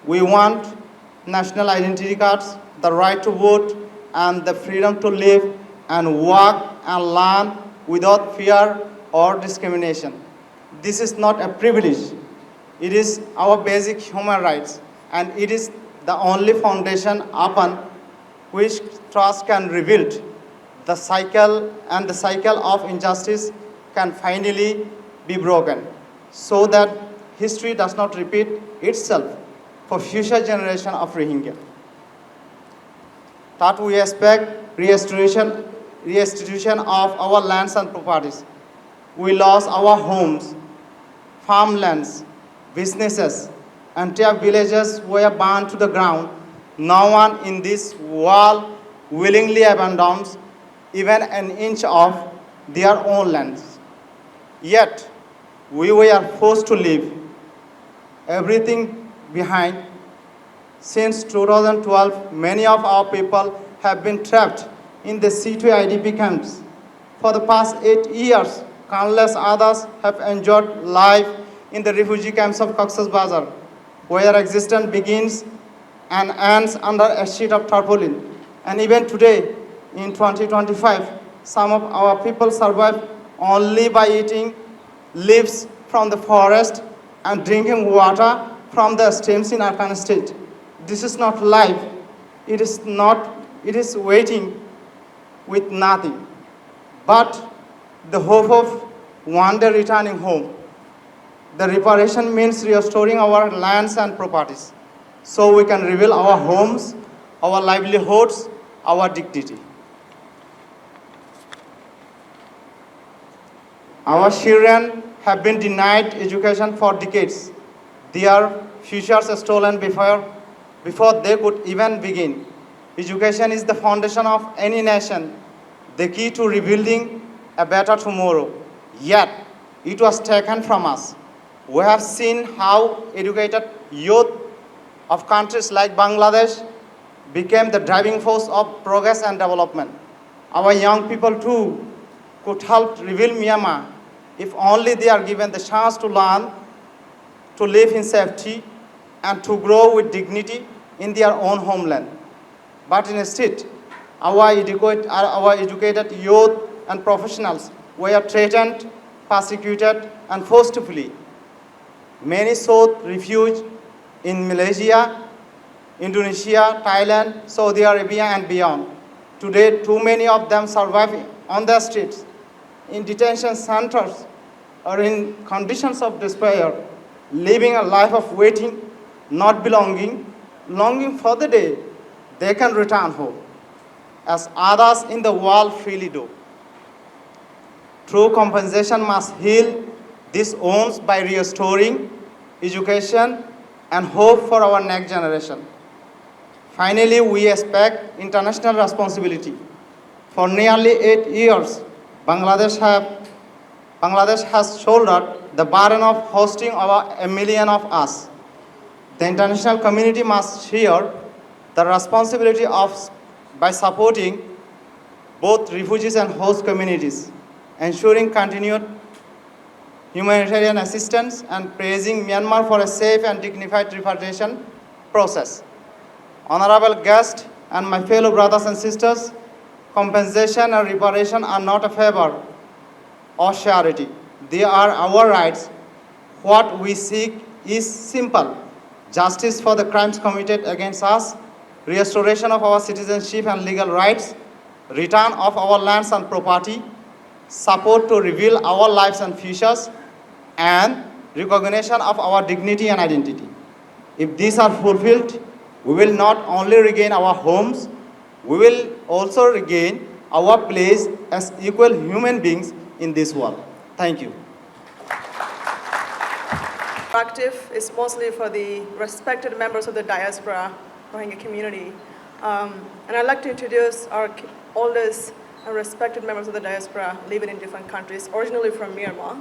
We want national identity cards, the right to vote, and the freedom to live and work and learn without fear or discrimination. This is not a privilege. It is our basic human rights, and it is the only foundation upon which trust can rebuild. The cycle of injustice can finally be broken, so that history does not repeat itself for future generations of Rohingya. That we expect restitution of our lands and properties. We lost our homes, farmlands, businesses, entire villages were burned to the ground. No one in this world willingly abandons even an inch of their own lands. Yet, we were forced to leave everything behind. Since 2012, many of our people have been trapped in the C2 IDP camps. For the past 8 years, countless others have enjoyed life in the refugee camps of Cox's Bazar, where existence begins and ends under a sheet of tarpaulin. And even today, in 2025, some of our people survive only by eating leaves from the forest and drinking water from the streams in Arkan state. This is not life. It is waiting with nothing but the hope of one day returning home. The reparation means restoring our lands and properties so we can rebuild our homes, our livelihoods, our dignity. Our children have been denied education for decades. Their futures stolen before they could even begin. Education is the foundation of any nation, the key to rebuilding a better tomorrow. Yet, it was taken from us. We have seen how educated youth of countries like Bangladesh became the driving force of progress and development. Our young people too could help rebuild Myanmar if only they are given the chance to learn, to live in safety, and to grow with dignity in their own homeland. But instead, our educated youth and professionals were threatened, persecuted, and forced to flee. Many sought refuge in Malaysia, Indonesia, Thailand, Saudi Arabia, and beyond. Today, too many of them survive on the streets, in detention centers, or in conditions of despair, living a life of waiting, not belonging, longing for the day they can return home, as others in the world freely do. True compensation must heal these wounds by restoring education and hope for our next generation. Finally, we expect international responsibility. For nearly 8 years, Bangladesh has shouldered the burden of hosting over 1 million of us. The international community must share the responsibility by supporting both refugees and host communities, ensuring continued humanitarian assistance, and praising Myanmar for a safe and dignified repatriation process. Honorable guests and my fellow brothers and sisters, compensation and reparation are not a favor or charity. They are our rights. What we seek is simple: justice for the crimes committed against us, restoration of our citizenship and legal rights, return of our lands and property, support to rebuild our lives and futures, and recognition of our dignity and identity. If these are fulfilled, we will not only regain our homes, we will also regain our place as equal human beings in this world. Thank you. Active is mostly for the respected members of the diaspora Rohingya community. And I'd like to introduce our oldest and respected members of the diaspora living in different countries, originally from Myanmar.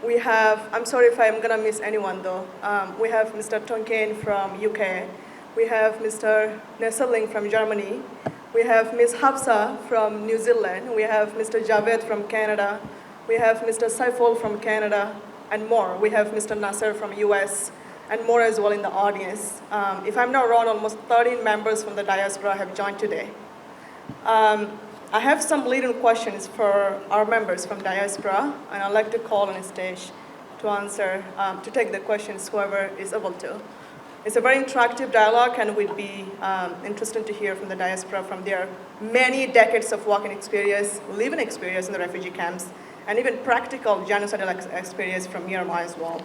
We have, I'm sorry if I'm gonna miss anyone though, we have Mr. Tonkin from UK, we have Mr. Nesseling from Germany, we have Ms. Hafsa from New Zealand, we have Mr. Javed from Canada, we have Mr. Saiful from Canada, and more. We have Mr. Nasser from US, and more as well in the audience. If I'm not wrong, almost 13 members from the diaspora have joined today. I have some leading questions for our members from diaspora, and I'd like to call on the stage to answer, to take the questions, whoever is able to. It's a very interactive dialogue, and we'd be interested to hear from the diaspora from their many decades of working experience, living experience in the refugee camps, and even practical genocidal experience from Myanmar as well.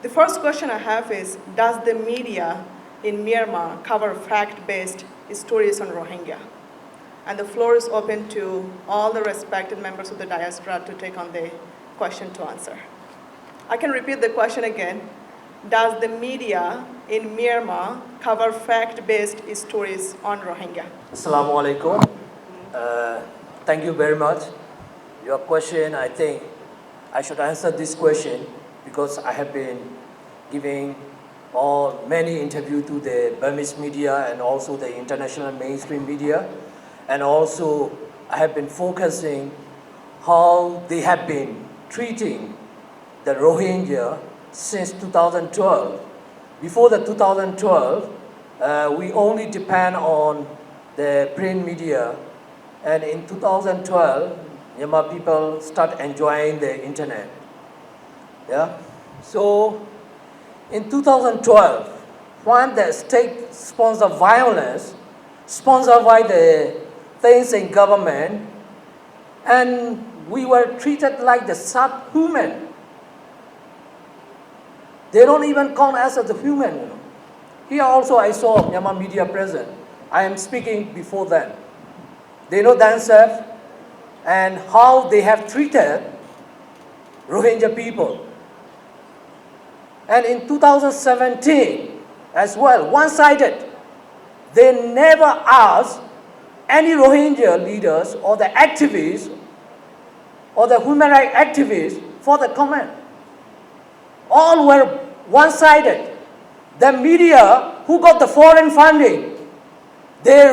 The first question I have is, does the media in Myanmar cover fact-based stories on Rohingya? And the floor is open to all the respected members of the diaspora to take on the question to answer. I can repeat the question again. Does the media in Myanmar cover fact-based stories on Rohingya? Assalamu alaikum. Thank you very much. Your question, I think I should answer this question because I have been giving many interviews to the Burmese media and also the international mainstream media. And also I have been focusing how they have been treating the Rohingya since 2012. Before the 2012, we only depend on the print media, and in 2012, Myanmar people start enjoying the internet. Yeah. So, in 2012, when the state-sponsored violence, sponsored by the things in government, and we were treated like the subhuman. They don't even count us as a human. You know. Here also I saw Myanmar media present. I am speaking before them. They know themselves and how they have treated Rohingya people. And in 2017 as well, one-sided, they never asked any Rohingya leaders or the activists or the human rights activists for the comment. All were one-sided. The media who got the foreign funding, they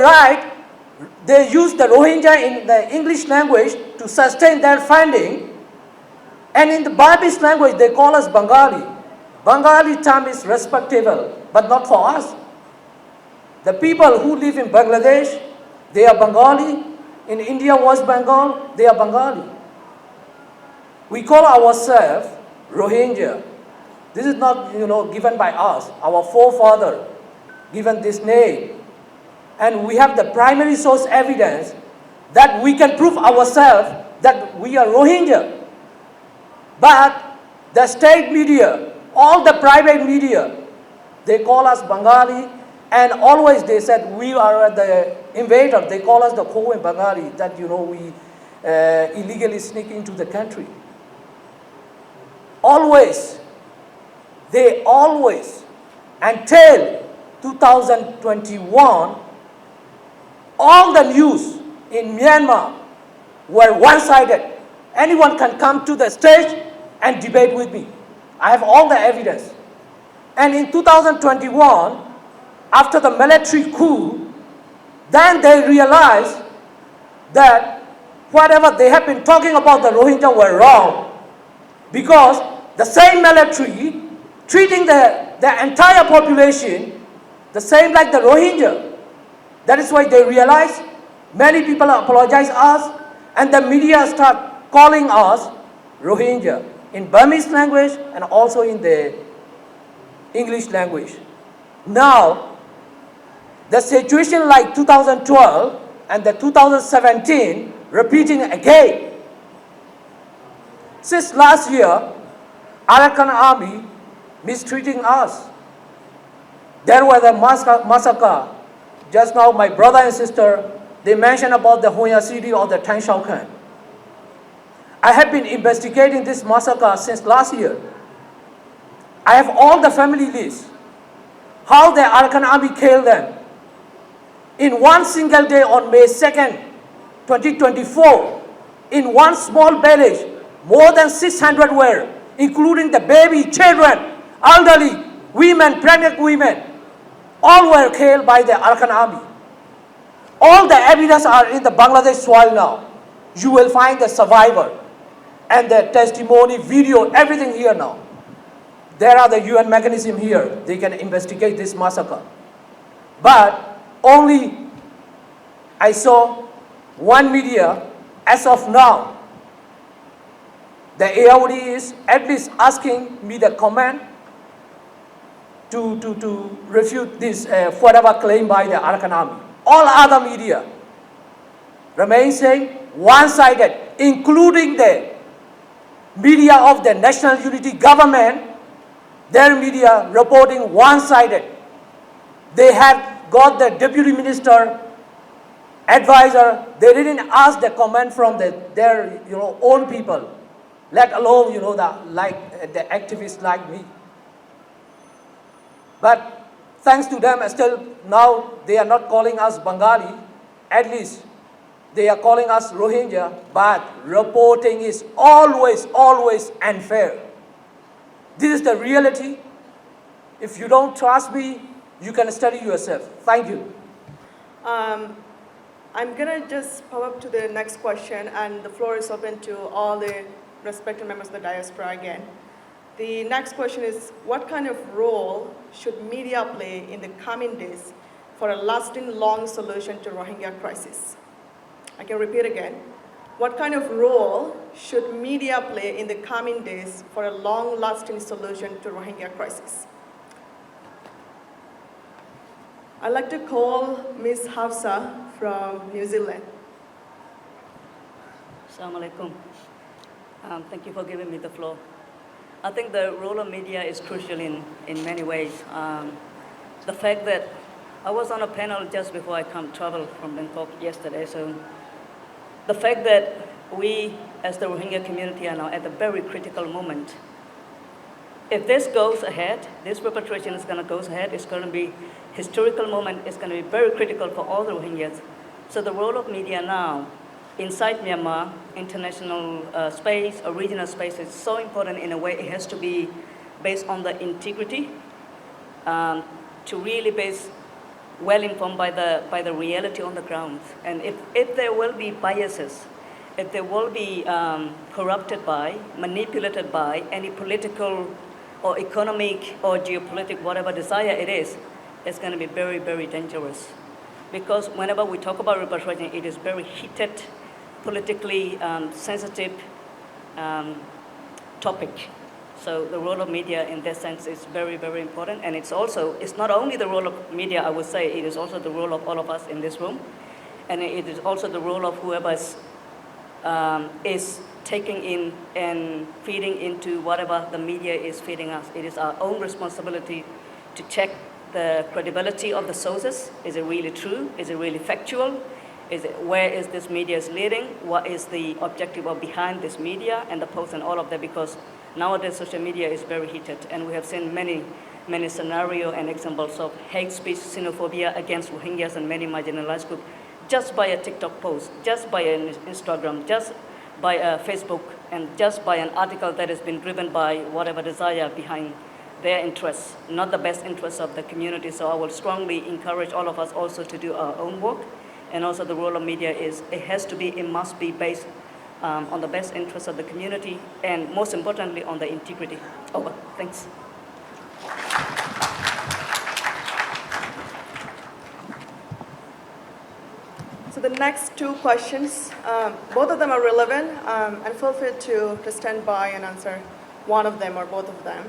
use the Rohingya in the English language to sustain their funding. And in the Burmese language, they call us Bengali. Bengali term is respectable, but not for us. The people who live in Bangladesh, they are Bengali. In India, West Bengal, they are Bengali. We call ourselves Rohingya. This is not, given by us. Our forefather given this name. And we have the primary source evidence that we can prove ourselves that we are Rohingya. But the state media, all the private media, they call us Bengali, and always they said we are the invader. They call us the Kohen Bengali, that we illegally sneak into the country. They always, until 2021, all the news in Myanmar were one-sided. Anyone can come to the stage and debate with me. I have all the evidence. And in 2021, after the military coup, then they realized that whatever they have been talking about the Rohingya were wrong, because the same military treating the entire population the same like the Rohingya. That is why they realized, many people apologize us, and the media start calling us Rohingya in Burmese language and also in the English language. Now, the situation like 2012 and the 2017 repeating again. Since last year, Arakan army mistreating us. There was a massacre. Just now, my brother and sister, they mentioned about the Hoya city or the Tan Shao Khan. I have been investigating this massacre since last year. I have all the family lists. How the Arakan army killed them. In one single day on May 2nd, 2024, in one small village, more than 600 were, including the baby, children, elderly, women, pregnant women, all were killed by the Arakan army. All the evidence are in the Bangladesh soil now. You will find the survivor and the testimony, video, everything here now. There are the UN mechanism here. They can investigate this massacre. But only I saw one media as of now. The AOD is at least asking me the comment to refute this whatever claim by the Arakan army. All other media remain saying one-sided, including the media of the National Unity Government, their media reporting one-sided. They have got the deputy minister, advisor, they didn't ask the comment from their own people, let alone the activists like me. But thanks to them, still now they are not calling us Bengali. At least they are calling us Rohingya. But reporting is always unfair. This is the reality. If you don't trust me, you can study yourself. Thank you. I'm going to just pop up to the next question, and the floor is open to all the respected members of the diaspora again. The next question is, what kind of role should media play in the coming days for a lasting, long solution to Rohingya crisis? I can repeat again. What kind of role should media play in the coming days for a long-lasting solution to Rohingya crisis? I'd like to call Ms. Hafsa from New Zealand. Assalamu alaikum. Thank you for giving me the floor. I think the role of media is crucial in many ways. The fact that I was on a panel just before I traveled from Bangkok yesterday, so the fact that we as the Rohingya community are now at a very critical moment. If this goes ahead, this repatriation is going to go ahead, it's going to be historical moment, it's going to be very critical for all the Rohingyas. So the role of media now inside Myanmar, international space or regional space is so important in a way it has to be based on the integrity, to really base well informed by the reality on the ground. And if there will be biases, if there will be corrupted by, manipulated by any political or economic or geopolitical, whatever desire it is, it's going to be very, very dangerous. Because whenever we talk about repatriation, it is very heated, politically sensitive topic. So the role of media in that sense is very, very important. And it's not only the role of media, I would say, it is also the role of all of us in this room. And it is also the role of whoever is taking in and feeding into whatever the media is feeding us. It is our own responsibility to check the credibility of the sources. Is it really true? Is it really factual? Where is this media is leading? What is the objective of behind this media and the post and all of that? Because nowadays social media is very heated, and we have seen many scenarios and examples of hate speech, xenophobia against Rohingyas and many marginalized groups just by a TikTok post, just by an Instagram, just by a Facebook, and just by an article that has been driven by whatever desire behind their interests, not the best interests of the community. So I will strongly encourage all of us also to do our own work. And also the role of media it must be based on the best interests of the community, and most importantly on the integrity. Over. Thanks. So the next two questions, both of them are relevant, and feel free to stand by and answer one of them or both of them.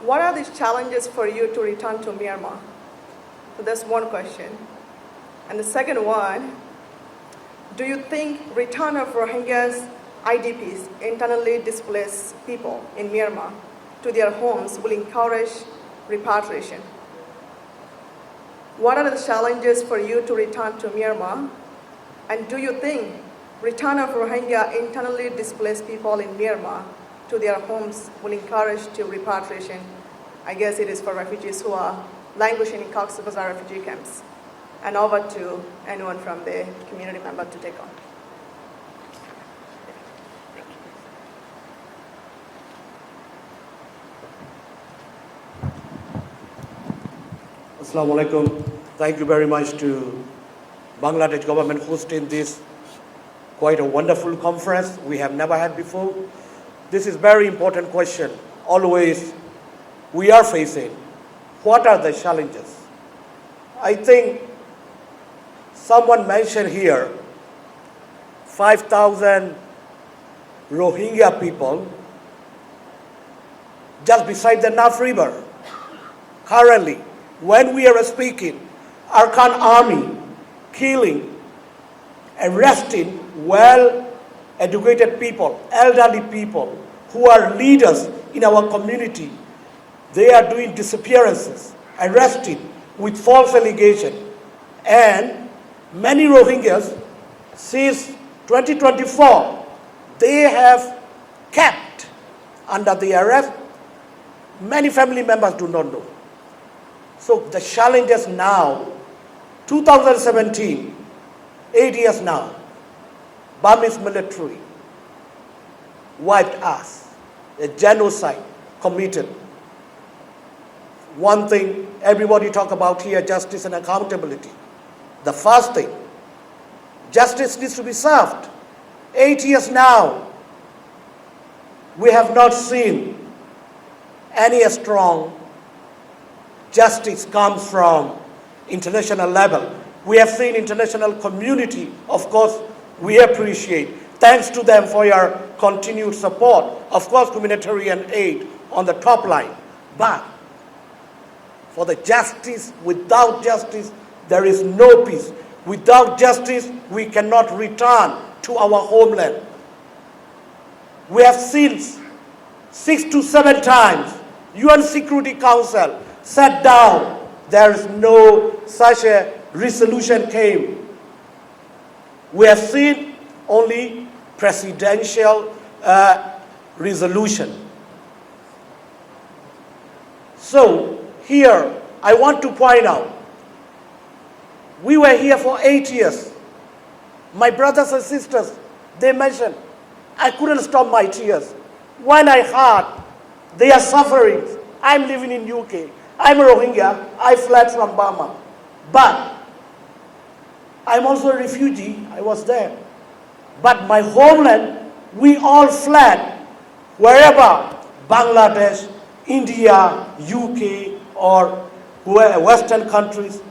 What are the challenges for you to return to Myanmar? So that's one question. And the second one, do you think return of Rohingyas, IDPs, internally displaced people in Myanmar, to their homes will encourage repatriation? What are the challenges for you to return to Myanmar? And do you think return of Rohingya internally displaced people in Myanmar to their homes will encourage to repatriation? I guess it is for refugees who are languishing in Cox's Bazar refugee camps. And over to anyone from the community member to take on. Assalamu alaikum. Thank you very much to Bangladesh government hosting this quite a wonderful conference we have never had before. This is very important question. Always we are facing. What are the challenges? I think someone mentioned here 5,000 Rohingya people just beside the Naf River. Currently, when we are speaking, Arkan army killing, arresting well-educated people, elderly people who are leaders in our community. They are doing disappearances, arrested with false allegation. And many Rohingyas, since 2024, they have kept under the arrest. Many family members do not know. So the challenges now, 2017, 8 years now, Burmese military wiped us, a genocide committed. One thing everybody talk about here, justice and accountability. The first thing, justice needs to be served. 8 years now, we have not seen any strong justice comes from international level. We have seen international community, of course, we appreciate. Thanks to them for your continued support. Of course, humanitarian aid on the top line. But for the justice, without justice, there is no peace. Without justice, we cannot return to our homeland. We have seen 6 to 7 times UN Security Council sat down. There is no such a resolution came. We have seen only presidential resolution. So here I want to point out, we were here for 8 years. My brothers and sisters, they mentioned, I couldn't stop my tears. When I heard they are suffering, I'm living in UK, I'm a Rohingya, I fled from Burma. But I'm also a refugee, I was there. But my homeland, we all fled wherever, Bangladesh, India, UK, or Western countries.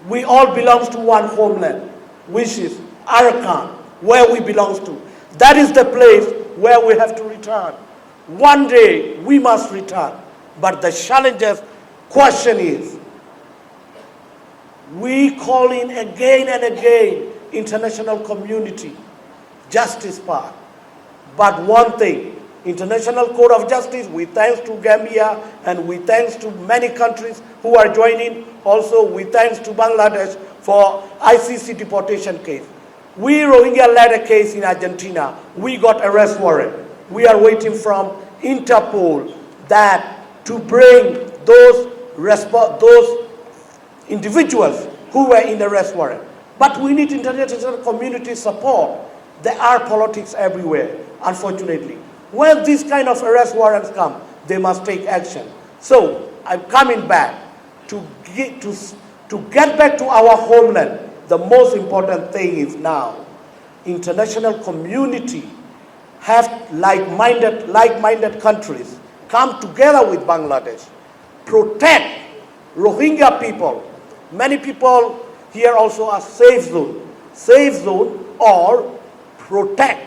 We all belong to one homeland, which is Arakan, where we belong to. That is the place where we have to return. One day we must return. But the challenges question is, we call in again and again international community, justice part. But one thing, International Court of Justice, we thanks to Gambia and we thanks to many countries who are joining. Also, we thanks to Bangladesh for ICC deportation case. We Rohingya led a case in Argentina. We got arrest warrant. We are waiting from Interpol that to bring those individuals who were in the arrest warrant. But we need international community support. There are politics everywhere, unfortunately. When these kind of arrest warrants come, they must take action. So I'm coming back to get back to our homeland. The most important thing is now, international community have like-minded countries come together with Bangladesh, protect Rohingya people. Many people here also are safe zone or protect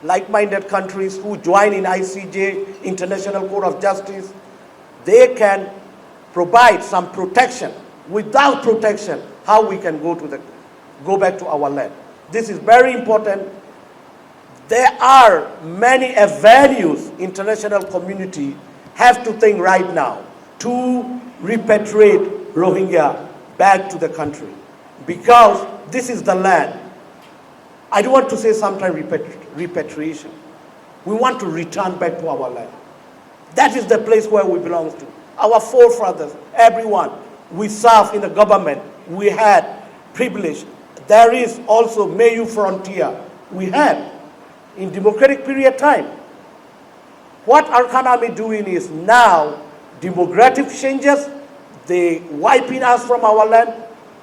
like-minded countries who join in ICJ, International Court of Justice. They can provide some protection. Without protection, how we can go back to our land? This is very important. There are many avenues international community have to think right now to repatriate Rohingya back to the country, because this is the land. I don't want to say sometimes repatriation. We want to return back to our land. That is the place where we belong to. Our forefathers, everyone, we serve in the government. We had privilege. There is also Mayu frontier. We had in democratic period time. What Arkan Army doing is now demographic changes. They wiping us from our land.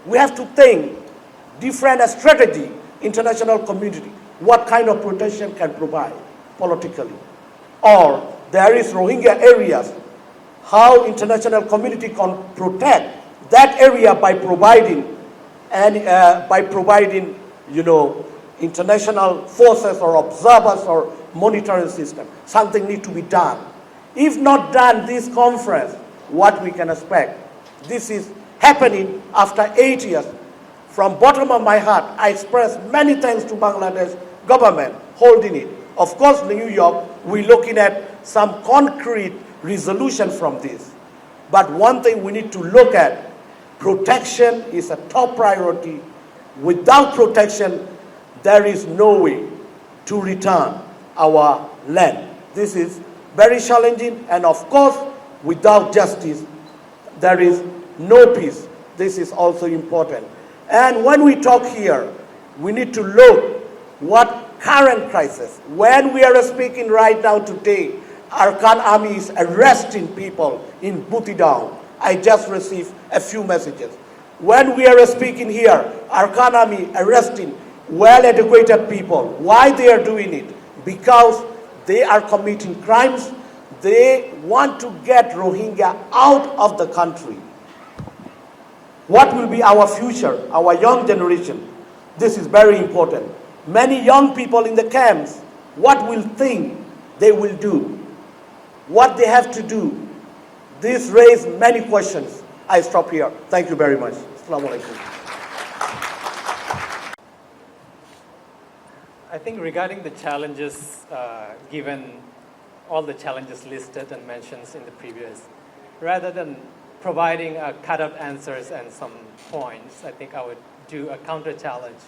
We have to think different strategy. International community, what kind of protection can provide politically? Or there is Rohingya areas, how international community can protect that area by providing international forces or observers or monitoring system. Something need to be done. If not done, this conference, what we can expect? This is happening after 8 years. From bottom of my heart, I express many thanks to Bangladesh government holding it. Of course, New York, we're looking at some concrete resolution from this. But one thing we need to look at, protection is a top priority. Without protection, there is no way to return our land. This is very challenging, and of course, without justice, there is no peace. This is also important. And when we talk here, we need to look what current crisis. When we are speaking right now today, Arkan Army is arresting people in Buthidown. I just received a few messages. When we are speaking here, Arkan Army arresting well-educated people. Why they are doing it? Because they are committing crimes. They want to get Rohingya out of the country. What will be our future, our young generation? This is very important. Many young people in the camps, what will think they will do? What they have to do? This raises many questions. I stop here. Thank you very much. Assalamu alaikum. I think regarding the challenges, given all the challenges listed and mentioned in the previous, rather than providing cut-up answers and some points, I think I would do a counter-challenge.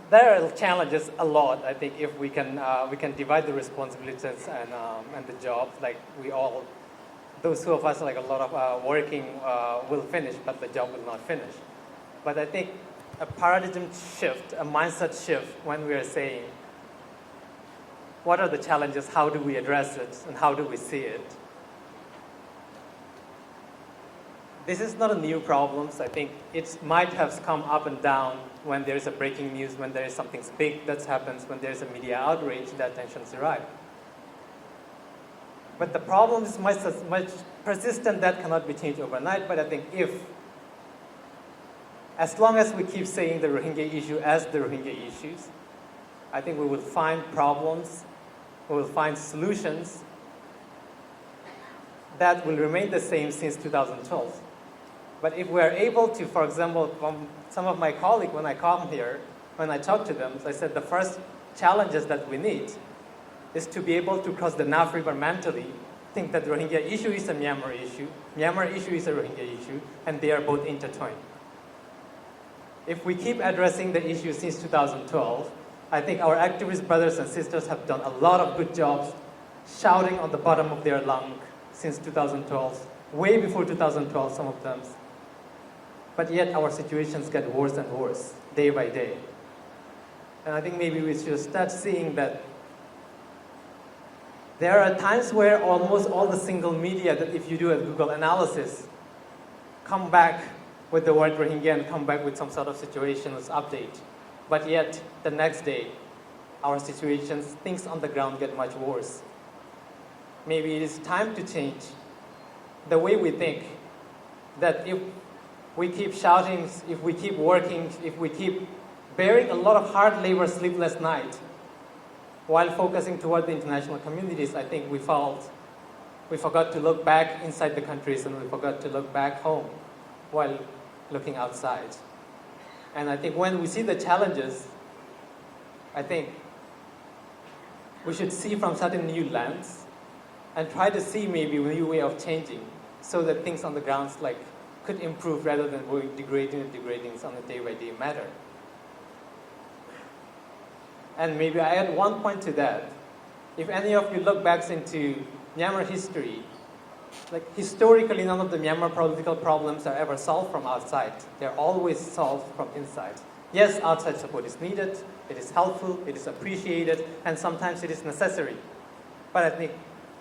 There are challenges a lot. I think if we can divide the responsibilities and the jobs, like we all, those two of us, like a lot of working will finish, but the job will not finish. But I think a paradigm shift, a mindset shift, when we are saying, what are the challenges, how do we address it, and how do we see it? This is not a new problem. I think it might have come up and down when there is a breaking news, when there is something big that happens, when there is a media outrage, that tensions arrive. But the problem is much persistent that cannot be changed overnight. But I think as long as we keep saying the Rohingya issue as the Rohingya issues, I think we will find problems, we will find solutions that will remain the same since 2012. But if we are able to, for example, from some of my colleagues, when I come here, when I talk to them, I said the first challenges that we need is to be able to cross the Naf River mentally, think that the Rohingya issue is a Myanmar issue is a Rohingya issue, and they are both intertwined. If we keep addressing the issue since 2012, I think our activist brothers and sisters have done a lot of good jobs shouting on the bottom of their lung since 2012, way before 2012, some of them. But yet our situations get worse and worse, day by day. And I think maybe we should start seeing that there are times where almost all the single media, that if you do a Google analysis, come back with the word Rohingya and come back with some sort of situations update. But yet, the next day, our situations, things on the ground get much worse. Maybe it is time to change the way we think, that if we keep shouting, if we keep working, if we keep bearing a lot of hard labor, sleepless night, while focusing toward the international communities, I think we forgot to look back inside the countries and we forgot to look back home while looking outside. And I think when we see the challenges, I think we should see from certain new lens and try to see maybe a new way of changing so that things on the ground could improve rather than going degrading on a day-by-day matter. And maybe I add one point to that. If any of you look back into Myanmar history, historically, none of the Myanmar political problems are ever solved from outside. They're always solved from inside. Yes, outside support is needed, it is helpful, it is appreciated, and sometimes it is necessary. But I think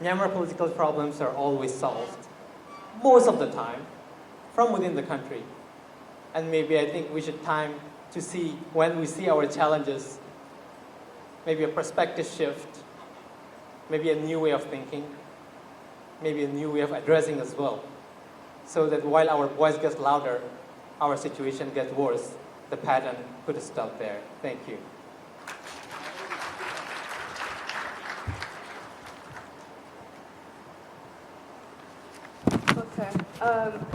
Myanmar political problems are always solved, most of the time, from within the country. And maybe I think we should time to see, when we see our challenges, maybe a perspective shift, maybe a new way of thinking, maybe a new way of addressing as well, so that while our voice gets louder, our situation gets worse, the pattern could stop there. Thank you. Okay.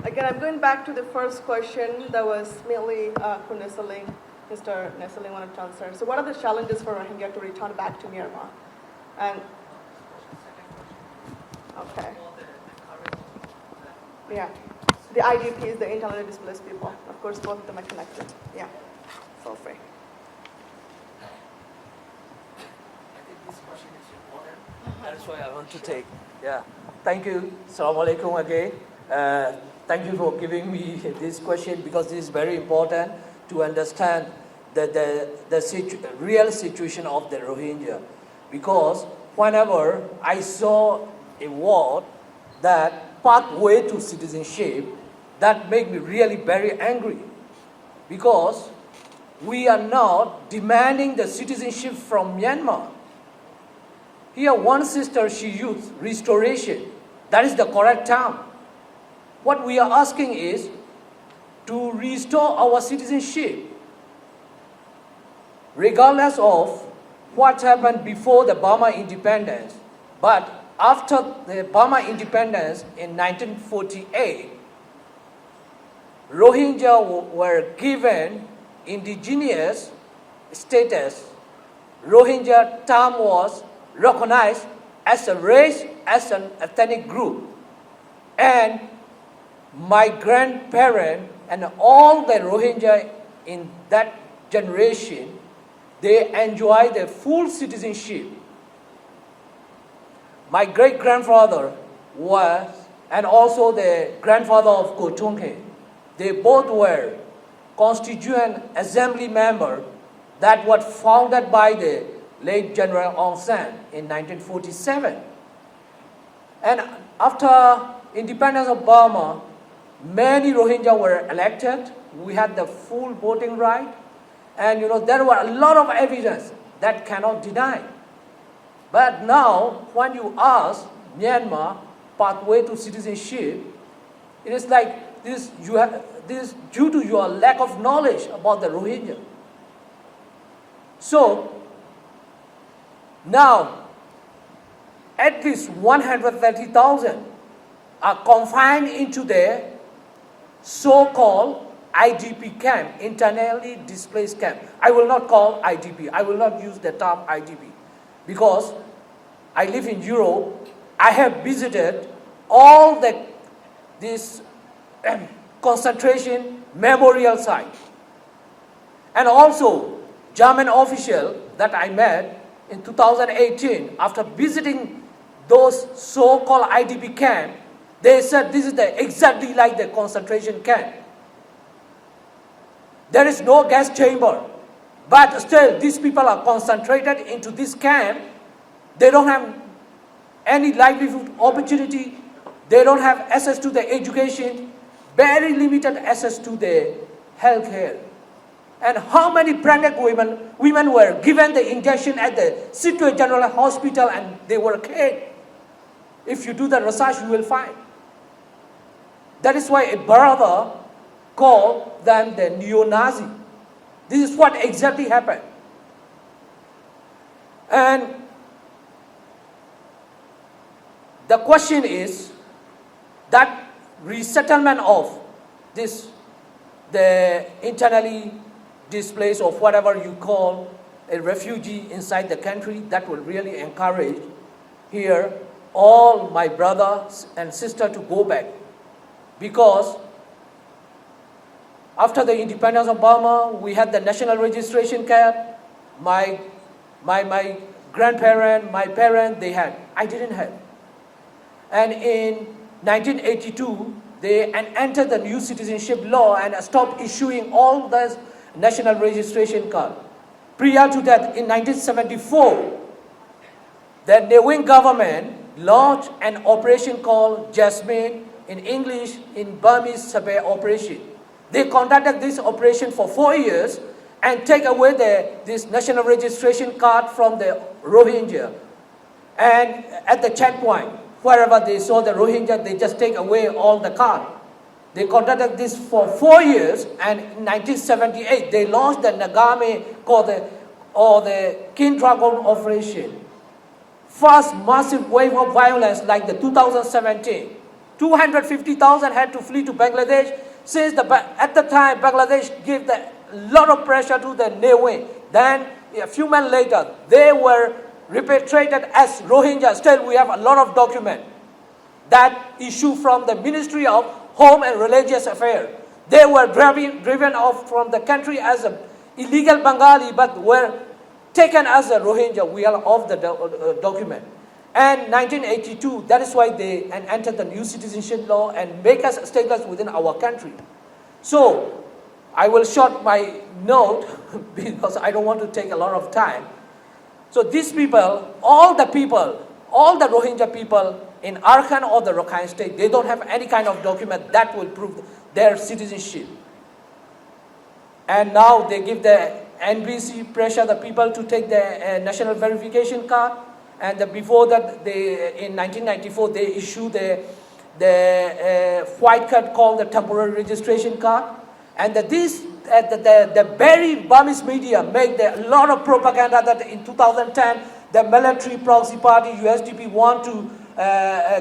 Again, I'm going back to the first question that was mainly for Nesaling. Mr. Nesaling wanted to answer. So what are the challenges for Rohingya to return back to Myanmar? And okay. Yeah. The IDP is the internally displaced people. Of course, both of them are connected. Yeah. Feel free. I think this question is important. That's why I want to take. Yeah. Thank you. Assalamu alaikum again. Thank you for giving me this question because this is very important to understand the real situation of the Rohingya. Because whenever I saw a word that pathway to citizenship, that made me really very angry. Because we are not demanding the citizenship from Myanmar. Here one sister, she used restoration. That is the correct term. What we are asking is to restore our citizenship, regardless of what happened before the Burma independence. But after the Burma independence in 1948, Rohingya were given indigenous status, Rohingya term was recognized as a race, as an ethnic group. And my grandparent and all the Rohingya in that generation, they enjoy the full citizenship. My great-grandfather was, and also the grandfather of Kotunke, they both were Constituent Assembly member that was founded by the late General Aung San in 1947. And after independence of Burma, many Rohingya were elected. We had the full voting right. And there were a lot of evidence that cannot deny. But now, when you ask Myanmar pathway to citizenship, it is like this is due to your lack of knowledge about the Rohingya. So, now, at least 130,000 are confined into the so-called IDP camp, internally displaced camp. I will not call IDP. I will not use the term IDP because I live in Europe. I have visited all these concentration memorial sites. And also, German official that I met in 2018, after visiting those so-called IDP camp, they said this is exactly like the concentration camp. There is no gas chamber, but still these people are concentrated into this camp. They don't have any livelihood opportunity. They don't have access to the education, very limited access to the health care. And how many pregnant women were given the injection at the Situate General Hospital and they were killed? If you do the research, you will find. That is why a brother called them the neo-Nazi. This is what exactly happened. And the question is that resettlement of the internally displaced or whatever you call a refugee inside the country, that will really encourage here all my brothers and sisters to go back. Because after the independence of Burma, we had the national registration card. My grandparent, my parent, they had. I didn't have. And in 1982, they entered the new citizenship law and stopped issuing all those national registration card. Prior to that, in 1974, the Newing government launched an operation called Jasmine, in English, in Burmese Sabe operation. They conducted this operation for 4 years and take away this national registration card from the Rohingya. And at the checkpoint, wherever they saw the Rohingya, they just take away all the card. They conducted this for 4 years, and in 1978, they launched the Nagame or the King Dragon operation. First massive wave of violence like the 2017. 250,000 had to flee to Bangladesh. Since at the time, Bangladesh gave a lot of pressure to the Newing. Then, a few months later, they were repatriated as Rohingya. Still, we have a lot of documents that issue from the Ministry of Home and Religious Affairs. They were driven off from the country as an illegal Bengali, but were taken as a Rohingya. We are off the document. And 1982, that is why they entered the new citizenship law and make us stateless within our country. So, I will short my note because I don't want to take a lot of time. So these people, all the Rohingya people in Arakan or the Rakhine state, they don't have any kind of document that will prove their citizenship. And now they give the NBC pressure the people to take the national verification card. And before that, in 1994, they issued the white card called the temporary registration card. And the very Burmese media made a lot of propaganda that in 2010, the military proxy party, USDP, want to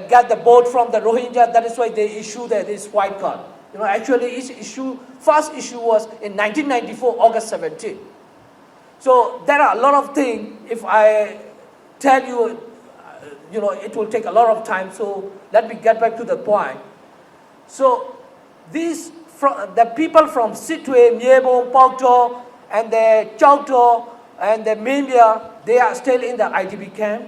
get the vote from the Rohingya. That is why they issued this white card. Actually, first issue was in 1994, August 17. So there are a lot of things. If I tell you, it will take a lot of time. So let me get back to the point. So the people from Sittwe, Miebo, Pokto, and the Chauto, and the Mimbia, they are still in the IDP camp.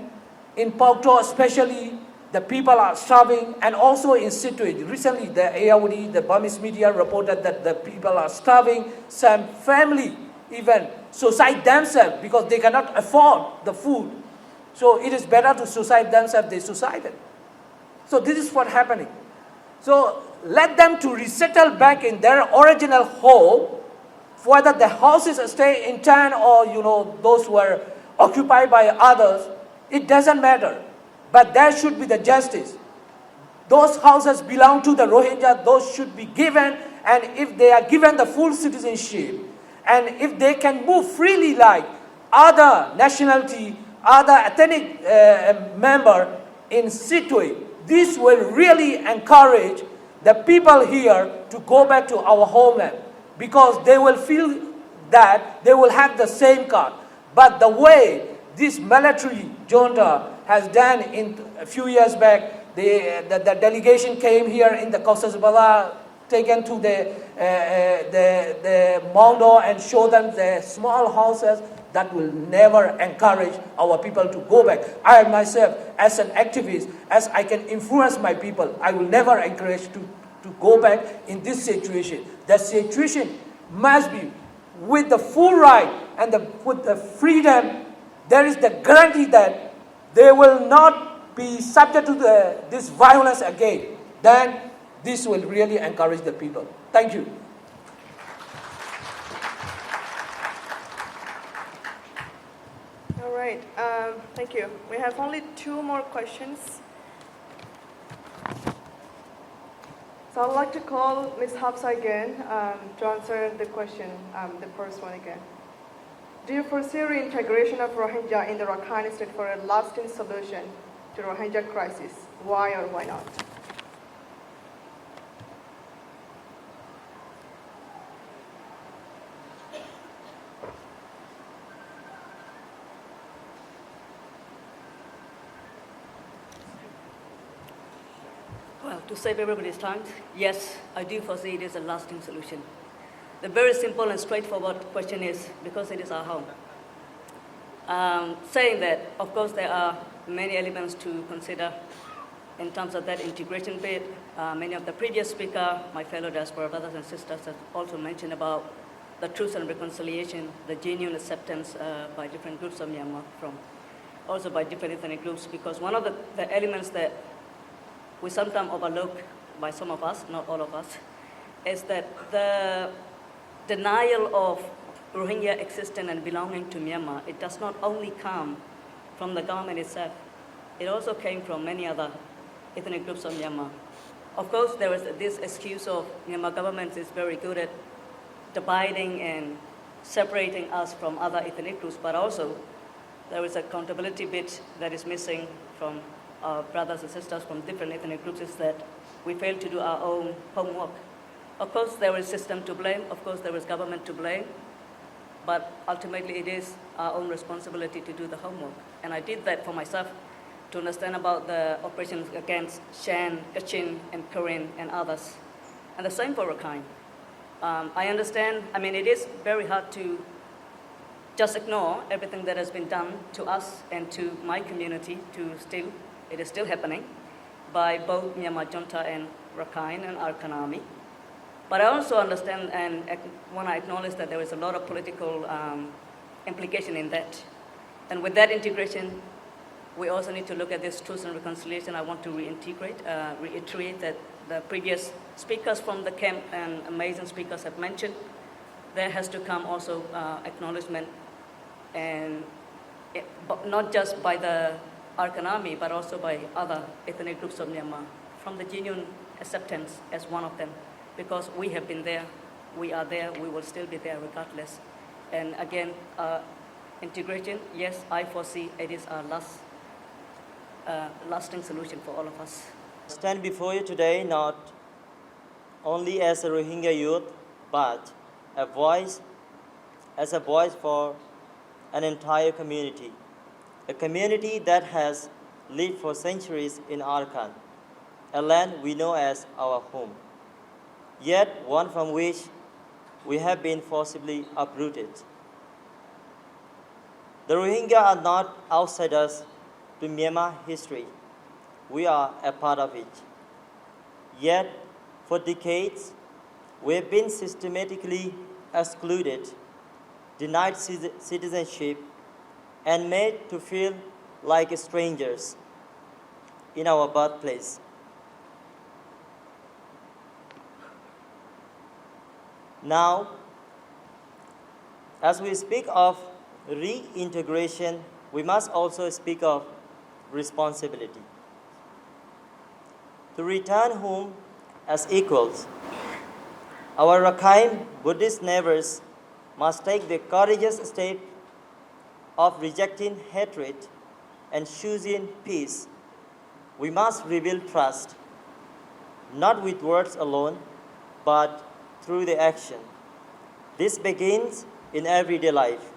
In Pokto especially, the people are starving, and also in Sittwe. Recently, the AOD, the Burmese media reported that the people are starving. Some family even suicide themselves because they cannot afford the food. So it is better to suicide themselves, they suicided. So this is what happening. So let them to resettle back in their original home, whether the houses stay in town or those who are occupied by others, it doesn't matter. But there should be the justice. Those houses belong to the Rohingya, those should be given, and if they are given the full citizenship, and if they can move freely like other nationality, other ethnic member in Sittwe, this will really encourage the people here to go back to our homeland, because they will feel that they will have the same card. But the way this military junta has done in a few years back, the delegation came here in the Cox's Bazar, taken to the Mondo and show them the small houses, that will never encourage our people to go back. I myself, as an activist, as I can influence my people, I will never encourage to go back in this situation. The situation must be with the full right and with the freedom. There is the guarantee that they will not be subject to this violence again. Then this will really encourage the people. Thank you. All right, thank you. We have only 2 more questions. So I'd like to call Ms. Hafsa again to answer the question, the first one again. Do you foresee reintegration of Rohingya in the Rakhine State for a lasting solution to Rohingya crisis? Why or why not? Well, to save everybody's time, yes, I do foresee it is a lasting solution. The very simple and straightforward question is, because it is our home. Saying that, of course, there are many elements to consider in terms of that integration bit. Many of the previous speakers, my fellow diaspora brothers and sisters, have also mentioned about the truth and reconciliation, the genuine acceptance by different groups of Myanmar, also by different ethnic groups, because one of the elements that we sometimes overlook by some of us, not all of us, is that the denial of Rohingya existence and belonging to Myanmar, it does not only come from the government itself, it also came from many other ethnic groups of Myanmar. Of course, there is this excuse of Myanmar government is very good at dividing and separating us from other ethnic groups, but also there is accountability bit that is missing from our brothers and sisters from different ethnic groups, is that we fail to do our own homework. Of course, there is system to blame. Of course, there is government to blame. But ultimately, it is our own responsibility to do the homework. And I did that for myself to understand about the operations against Shan, Kachin, and Karen, and others. And the same for Rakhine. I understand, it is very hard to just ignore everything that has been done to us and to my community it is still happening by both Myanmar junta and Rakhine and Arkan army. But I also understand and want to acknowledge that there is a lot of political implication in that. And with that integration, we also need to look at this truth and reconciliation. I want to reiterate that the previous speakers from the camp and amazing speakers have mentioned, there has to come also acknowledgement, and not just by the Arkan army, but also by other ethnic groups of Myanmar, from the genuine acceptance as one of them. Because we have been there, we are there, we will still be there regardless. And again, integration, yes, I foresee it is our lasting solution for all of us. I stand before you today not only as a Rohingya youth, but as a voice for an entire community, a community that has lived for centuries in Arakan, a land we know as our home, yet one from which we have been forcibly uprooted. The Rohingya are not outsiders to Myanmar history. We are a part of it. Yet, for decades, we have been systematically excluded, denied citizenship, and made to feel like strangers in our birthplace. Now, as we speak of reintegration, we must also speak of responsibility. To return home as equals, our Rakhine Buddhist neighbors must take the courageous step of rejecting hatred and choosing peace. We must rebuild trust, not with words alone, but through the action. This begins in everyday life.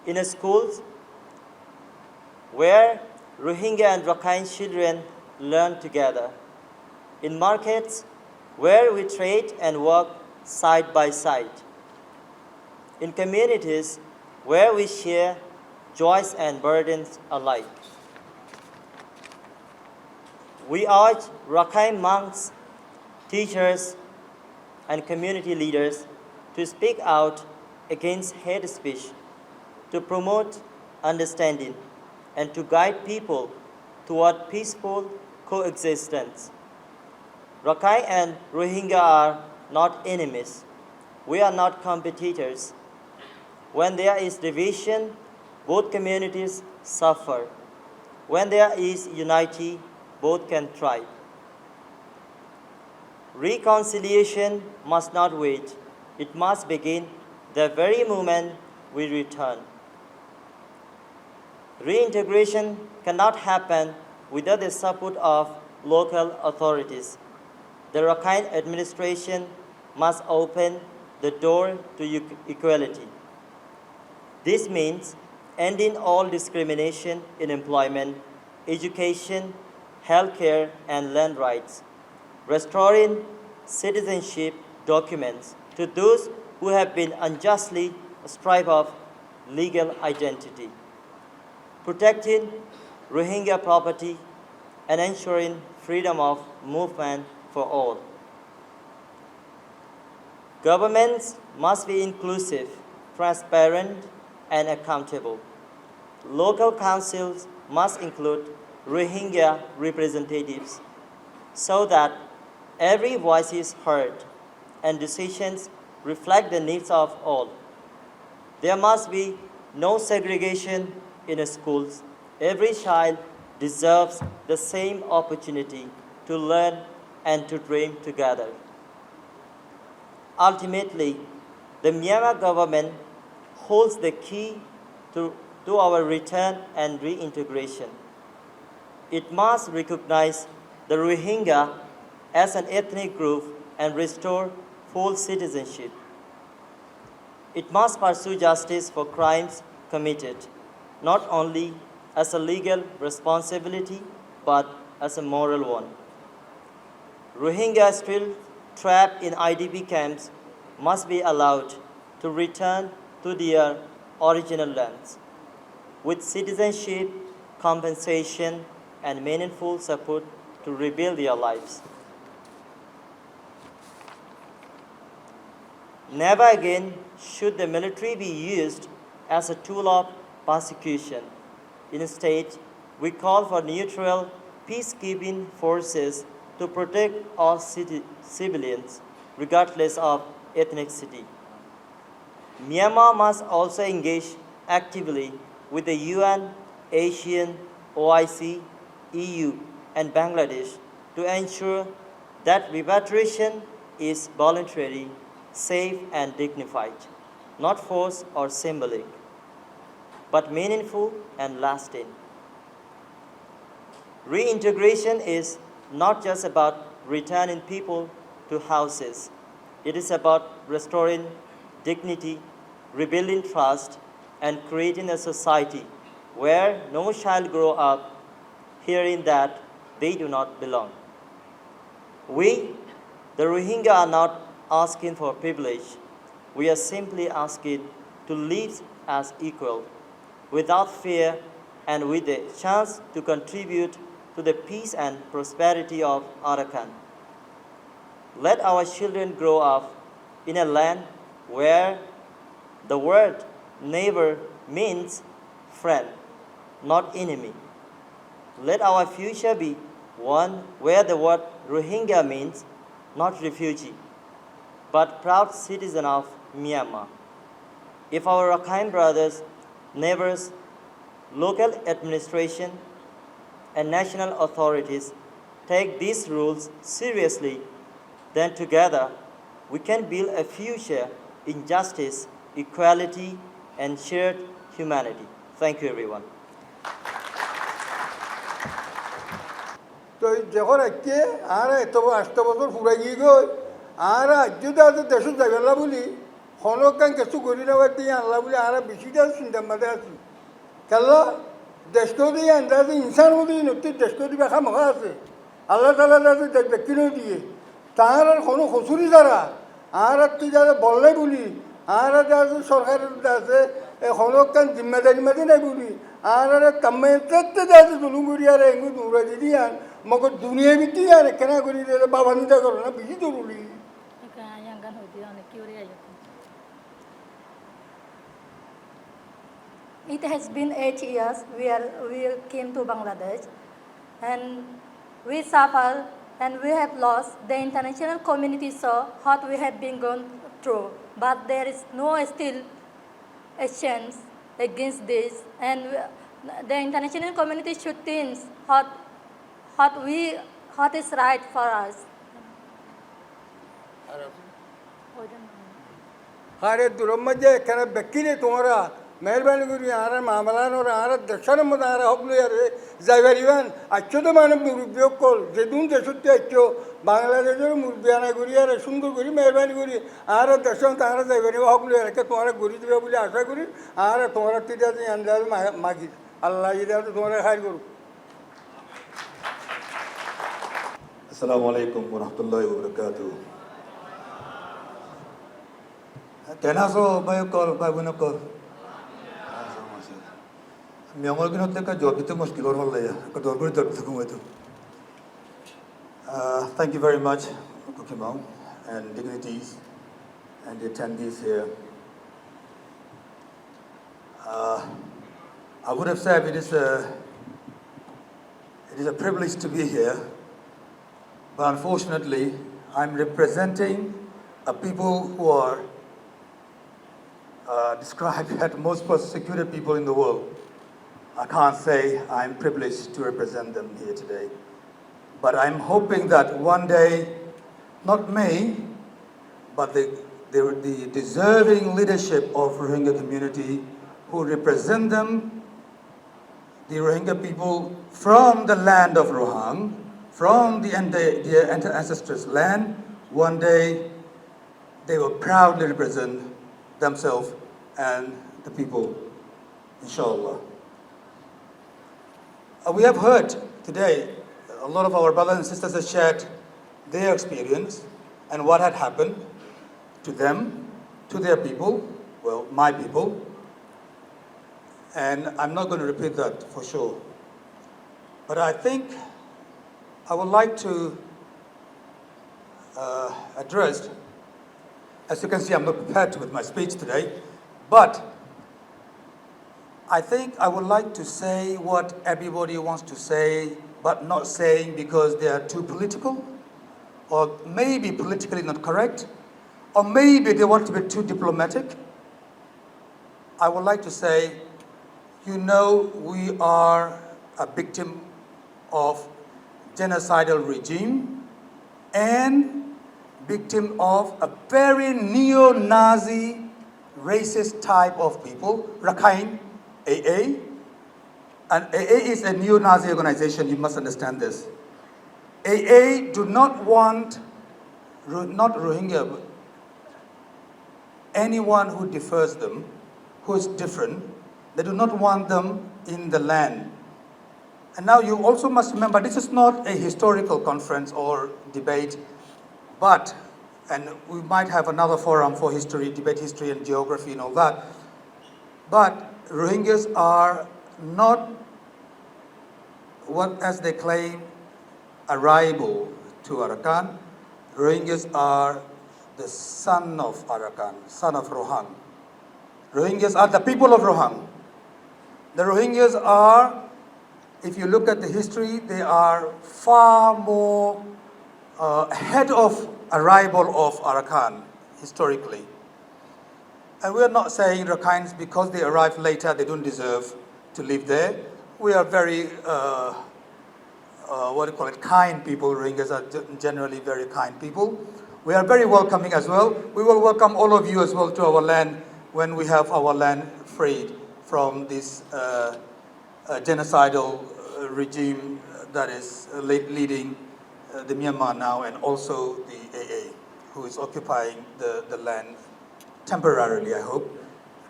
In schools, where Rohingya and Rakhine children learn together. In markets, where we trade and work side by side. In communities, where we share joys and burdens alike. We urge Rakhine monks, teachers, and community leaders to speak out against hate speech, to promote understanding, and to guide people toward peaceful coexistence. Rakhine and Rohingya are not enemies. We are not competitors. When there is division, both communities suffer. When there is unity, both can thrive. Reconciliation must not wait. It must begin the very moment we return. Reintegration cannot happen without the support of local authorities. The Rakhine administration must open the door to equality. This means ending all discrimination in employment, education, healthcare, and land rights, restoring citizenship documents to those who have been unjustly stripped of legal identity, protecting Rohingya property, and ensuring freedom of movement for all. Governments must be inclusive, transparent, and accountable. Local councils must include Rohingya representatives so that every voice is heard and decisions reflect the needs of all. There must be no segregation in schools. Every child deserves the same opportunity to learn and to dream together. Ultimately, the Myanmar government holds the key to our return and reintegration. It must recognize the Rohingya as an ethnic group and restore full citizenship. It must pursue justice for crimes committed, not only as a legal responsibility, but as a moral one. Rohingya still trapped in IDP camps must be allowed to return to their original lands with citizenship, compensation, and meaningful support to rebuild their lives. Never again should the military be used as a tool of persecution. Instead, we call for neutral, peacekeeping forces to protect all civilians, regardless of ethnicity. Myanmar must also engage actively with the UN, ASEAN, OIC, EU, and Bangladesh to ensure that repatriation is voluntary, safe, and dignified, not forced or symbolic, but meaningful and lasting. Reintegration is not just about returning people to houses. It is about restoring dignity, rebuilding trust, and creating a society where no child grow up hearing that they do not belong. We, the Rohingya, are not asking for privilege. We are simply asking to live as equal, without fear and with a chance to contribute to the peace and prosperity of Arakan. Let our children grow up in a land where the word neighbor means friend, not enemy. Let our future be one where the word Rohingya means not refugee, but proud citizen of Myanmar. If our Rakhine brothers, neighbors, local administration, and national authorities take these rules seriously, then together we can build a future in justice, equality, and shared humanity. Thank you, everyone. তো যখন আজকে আর এত 8 বছর ফুরাই গিয়ে গই আর যদি আজ দেশে যাবেলা বলি হনকান কিছু করি নেওয়ার দিয়ে আনলা বলে আর বেশিটা চিন্তার মাঝে আছি কেলা দেশকেও দিয়ে আন্দাজে ইনসান দিয়ে নতুন দেশকেও দিয়ে বেখা মাখা আছে আল্লাহ তালা যাতে ব্যক্তিরও দিয়ে তার আর কোনো খসুরি যারা আর তুই যাতে বললে বলি আর যাতে সরকারের আছে হনকান জিম্মেদারি মাঝে নাই বলি আর তাম্মাইতে যাতে জুলুম করি আর এঙ্গু দৌড়া দিদি আন মগর দুনিয়া ভিত্তি আর কেনা করি বাবা নিন্দা করো না বেশি জরুরি It has been 8 years we came to Bangladesh and we suffered and we have lost. The international community saw what we have been gone through, but there is no still actions against this, and the international community should think what is right for us. আরে দূরের মধ্যে কেন ব্যক্তিরে তোমরা মেহরবানি করি আর মামলানোর আর দেশের মধ্যে আর হকলো আর যাইবারিবান আচ্ছো তো মানব মুরব্বী কল যেদিন দেশতে আচ্ছো বাংলাদেশের মুরব্বী আনা করি আর সুন্দর করি মেহরবানি করি আর দেশের তারা যাইবারি হকলো আর তোমরা গড়ি দেবে বলে আশা করি আর তোমরা তিটা আন্দাজ মাগি আল্লাহ যদি তোমরা খাই করুক আসসালামু আলাইকুম ওয়া রাহমাতুল্লাহি ওয়া বারাকাতুহু কেন আসো ভাই কল ভাই বোন কল মেমোর কিনো থেকে জবিতে মুশকিল হল লাইয়া কত করে তো ঘুমাইতো Thank you very much Kukimau and dignitaries and the attendees here. I would have said it is a privilege to be here, but unfortunately I'm representing a people who are described as the most persecuted people in the world. I can't say I'm privileged to represent them here today, but I'm hoping that one day, not me, but the deserving leadership of Rohingya community who represent them, the Rohingya people from the land of Rohang, from their ancestors' land, one day they will proudly represent themselves and the people, inshallah. We have heard today, a lot of our brothers and sisters have shared their experience and what had happened to them, to their people, well, my people. And I'm not going to repeat that for sure. But I think I would like to address, as you can see, I'm not prepared with my speech today, but I think I would like to say what everybody wants to say, but not saying because they are too political, or maybe politically not correct, or maybe they want to be too diplomatic. I would like to say, you know, we are a victim of genocidal regime and victim of a very neo-Nazi racist type of people, Rakhine, AA, and AA is a neo-Nazi organization, you must understand this. AA do not want, not Rohingya, but anyone who defers them, who is different. They do not want them in the land. And now you also must remember, this is not a historical conference or debate, but, and we might have another forum for history, debate history and geography and all that, but Rohingyas are not what, as they claim, a rival to Arakan. Rohingyas are the son of Arakan, son of Rohang. Rohingyas are the people of Rohang. The Rohingyas are, if you look at the history, they are far more ahead of arrival of Arakan, historically. And we are not saying Rakhines, because they arrived later, they don't deserve to live there. We are very, kind people. Rohingyas are generally very kind people. We are very welcoming as well. We will welcome all of you as well to our land when we have our land freed from this genocidal regime that is leading the Myanmar now, and also the AA, who is occupying the land temporarily, I hope,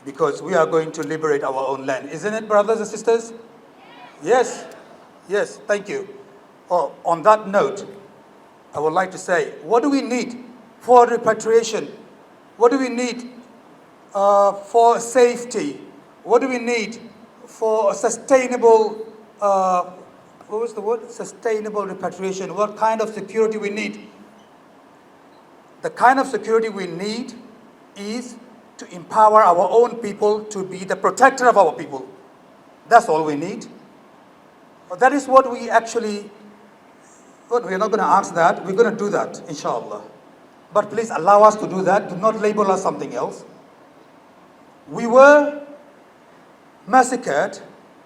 because we are going to liberate our own land. Isn't it, brothers and sisters? Yes, yes, thank you. Oh, on that note, I would like to say, what do we need for repatriation? What do we need for safety? What do we need for sustainable, what was the word? Sustainable repatriation. What kind of security we need? The kind of security we need is to empower our own people to be the protector of our people. That's all we need. That is what we actually, well, we're not going to ask that. We're going to do that, inshallah. But please allow us to do that. Do not label us something else. We were massacred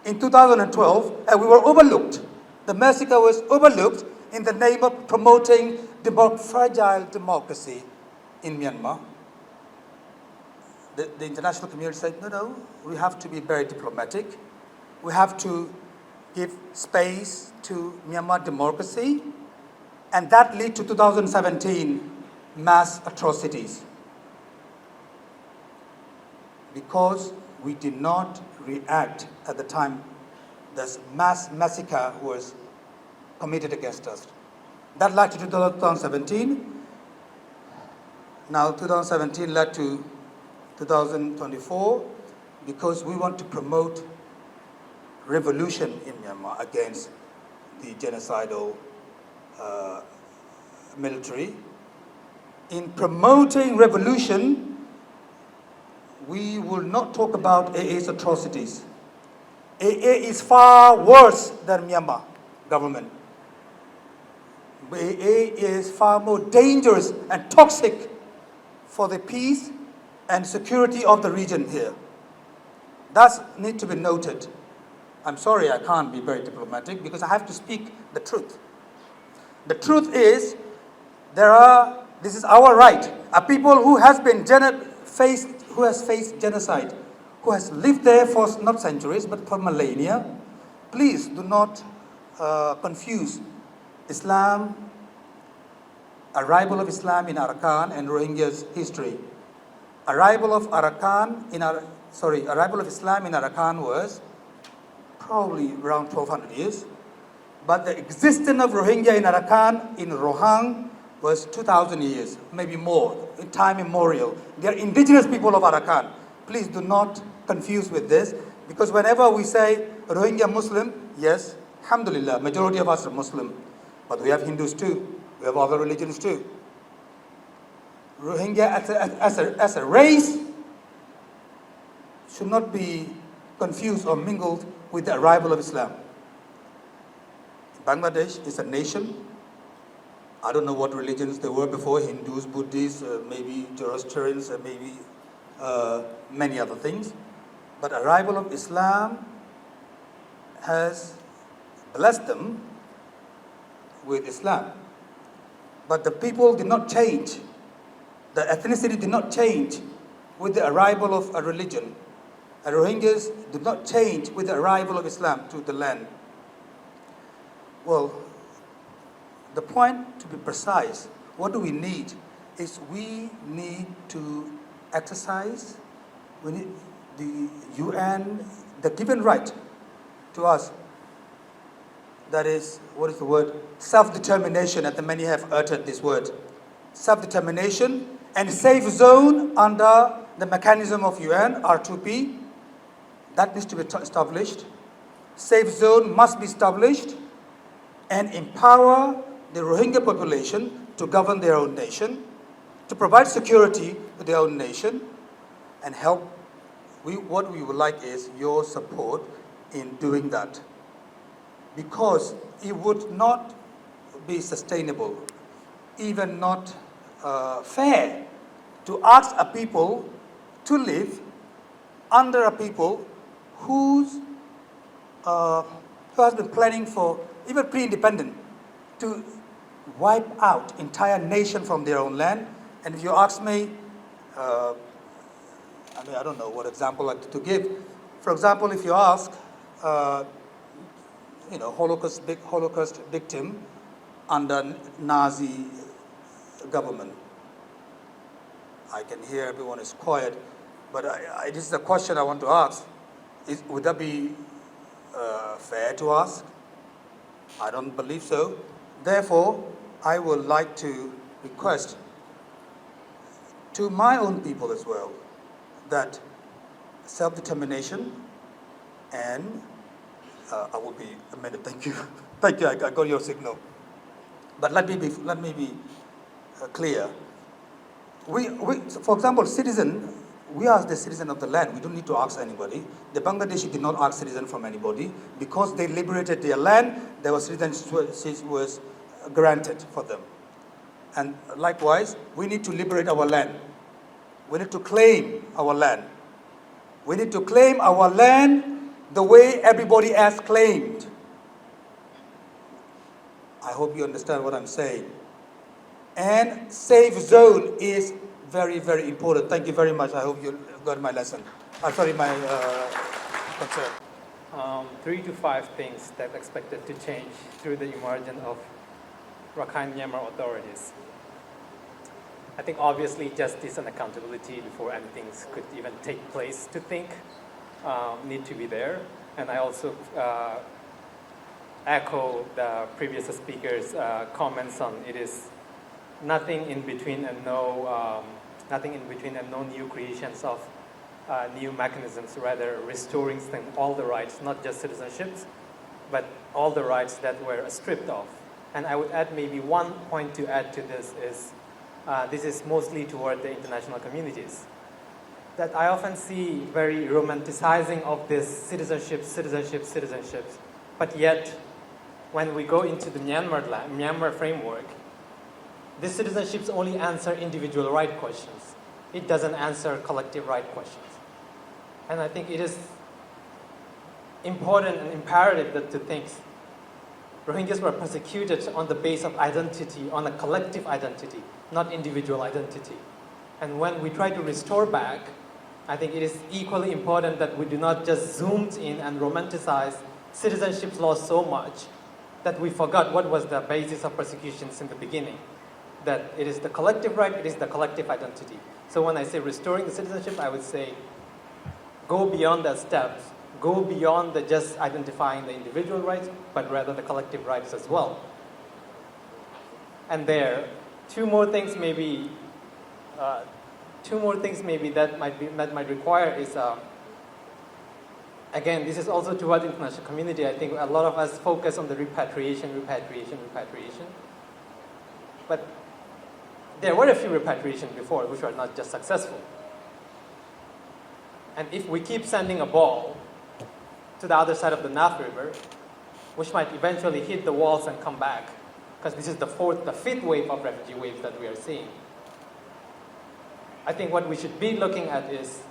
in 2012 and we were overlooked. The massacre was overlooked in the name of promoting fragile democracy in Myanmar. The international community said, no, we have to be very diplomatic. We have to give space to Myanmar democracy. And that led to 2017 mass atrocities. Because we did not react at the time this mass massacre was committed against us. That led to 2017. Now 2017 led to 2024 because we want to promote revolution in Myanmar against the genocidal military. In promoting revolution, we will not talk about AA's atrocities. AA is far worse than Myanmar government. AA is far more dangerous and toxic for the peace and security of the region here. That needs to be noted. I'm sorry I can't be very diplomatic because I have to speak the truth. The truth is, this is our right. A people who has faced genocide, who has lived there for not centuries but for millennia. Please do not confuse Islam, arrival of Islam in Arakan and Rohingyas history. Arrival of Islam in Arakan was probably around 1200 years. But the existence of Rohingya in Arakan, in Rohang, was 2,000 years, maybe more, in time immemorial. They are indigenous people of Arakan. Please do not confuse with this, because whenever we say Rohingya Muslim, yes, alhamdulillah, majority of us are Muslim, but we have Hindus too, we have other religions too. Rohingya as a race should not be confused or mingled with the arrival of Islam. Bangladesh is a nation. I don't know what religions there were before, Hindus, Buddhists, maybe Zoroastrians, maybe many other things. But arrival of Islam has blessed them with Islam. But the people did not change. The ethnicity did not change with the arrival of a religion. And Rohingyas did not change with the arrival of Islam to the land. Well, the point, to be precise, what do we need is we need to exercise, we the UN, the given right to us, that is, what is the word? Self-determination, and many have uttered this word. Self-determination and safe zone under the mechanism of UN, R2P, that needs to be established. Safe zone must be established and empower the Rohingya population to govern their own nation, to provide security to their own nation, and help. What we would like is your support in doing that. Because it would not be sustainable, even not fair, to ask a people to live under a people who has been planning for, even pre-independent, to wipe out entire nation from their own land. And if you ask me, I don't know what example to give. For example, if you ask, Holocaust victim under Nazi government, I can hear everyone is quiet, but this is a question I want to ask. Would that be fair to ask? I don't believe so. Therefore, I would like to request to my own people as well that self-determination and I will be a minute. Thank you. Thank you. I got your signal. But let me be clear. We, for example, citizen. We are the citizen of the land. We don't need to ask anybody. The Bangladeshi did not ask citizen from anybody because they liberated their land. Their citizenship was granted for them. And likewise, we need to liberate our land. We need to claim our land. We need to claim our land the way everybody else claimed. I hope you understand what I'm saying. And safe zone is very, very important. Thank you very much. I hope you got my lesson. My concern. 3 to 5 things that expected to change through the emergence of Rakhine Myanmar authorities. I think obviously justice and accountability before anything could even take place to think need to be there. And I also echo the previous speaker's comments on it is nothing in between and no new creations of new mechanisms, rather restoring all the rights, not just citizenships, but all the rights that were stripped off. And I would add maybe one point to add to this is mostly toward the international communities. That I often see very romanticizing of this citizenships, but yet when we go into the Myanmar framework, these citizenships only answer individual right questions. It doesn't answer collective right questions. And I think it is important and imperative to think Rohingyas were persecuted on the basis of identity, on a collective identity, not individual identity. And when we try to restore back, I think it is equally important that we do not just zoom in and romanticize citizenship laws so much that we forgot what was the basis of persecutions in the beginning. That it is the collective right, it is the collective identity. So when I say restoring the citizenship, I would say go beyond the steps, go beyond the just identifying the individual rights, but rather the collective rights as well. And there, two more things maybe that might require is again, this is also toward the international community. I think a lot of us focus on the repatriation. But there were a few repatriations before which were not just successful. And if we keep sending a ball to the other side of the Naf River, which might eventually hit the walls and come back, because this is the fifth wave of refugee waves that we are seeing. I think what we should be looking at is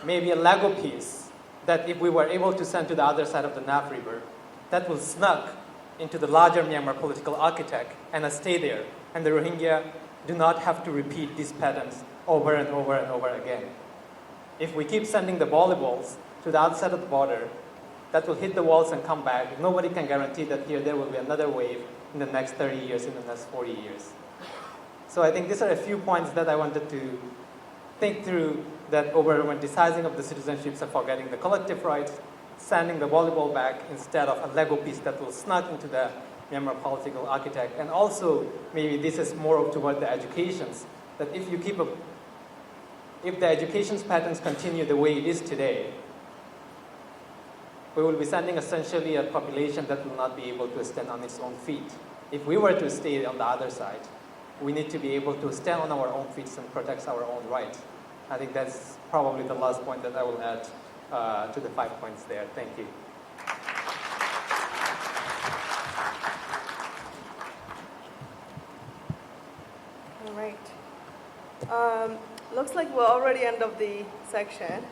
maybe a Lego piece that if we were able to send to the other side of the Naf River, that will snug into the larger Myanmar political architect and stay there. And the Rohingya do not have to repeat these patterns over and over and over again. If we keep sending the volleyballs to the other side of the border, that will hit the walls and come back. Nobody can guarantee that there will be another wave in the next 30 years, in the next 40 years. So I think these are a few points that I wanted to think through that over romanticizing of the citizenships and forgetting the collective rights, sending the volleyball back instead of a Lego piece that will snug into the Myanmar political architect. And also, maybe this is more toward the educations, that if the education's patterns continue the way it is today, we will be sending essentially a population that will not be able to stand on its own feet. If we were to stay on the other side, we need to be able to stand on our own feet and protect our own rights. I think that's probably the last point that I will add to the 5 points there. Thank you. All right. Looks like we're already end of the section.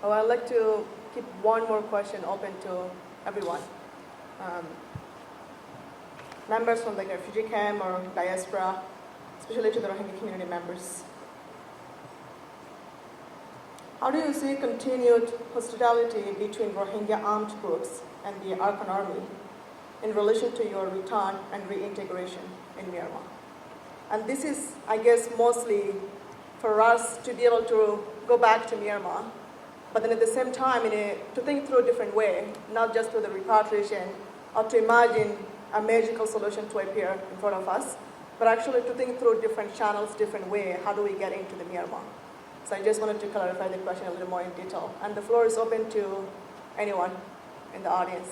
I'd like to keep one more question open to everyone. Members from the refugee camp or diaspora, especially to the Rohingya community members. How do you see continued hostility between Rohingya armed groups and the Arkan army in relation to your return and reintegration in Myanmar? And this is, I guess, mostly for us to be able to go back to Myanmar, but then at the same time, to think through a different way, not just through the repatriation or to imagine a magical solution to appear in front of us, but actually to think through different channels, different way, how do we get into the Myanmar? So I just wanted to clarify the question a little more in detail. And the floor is open to anyone in the audience.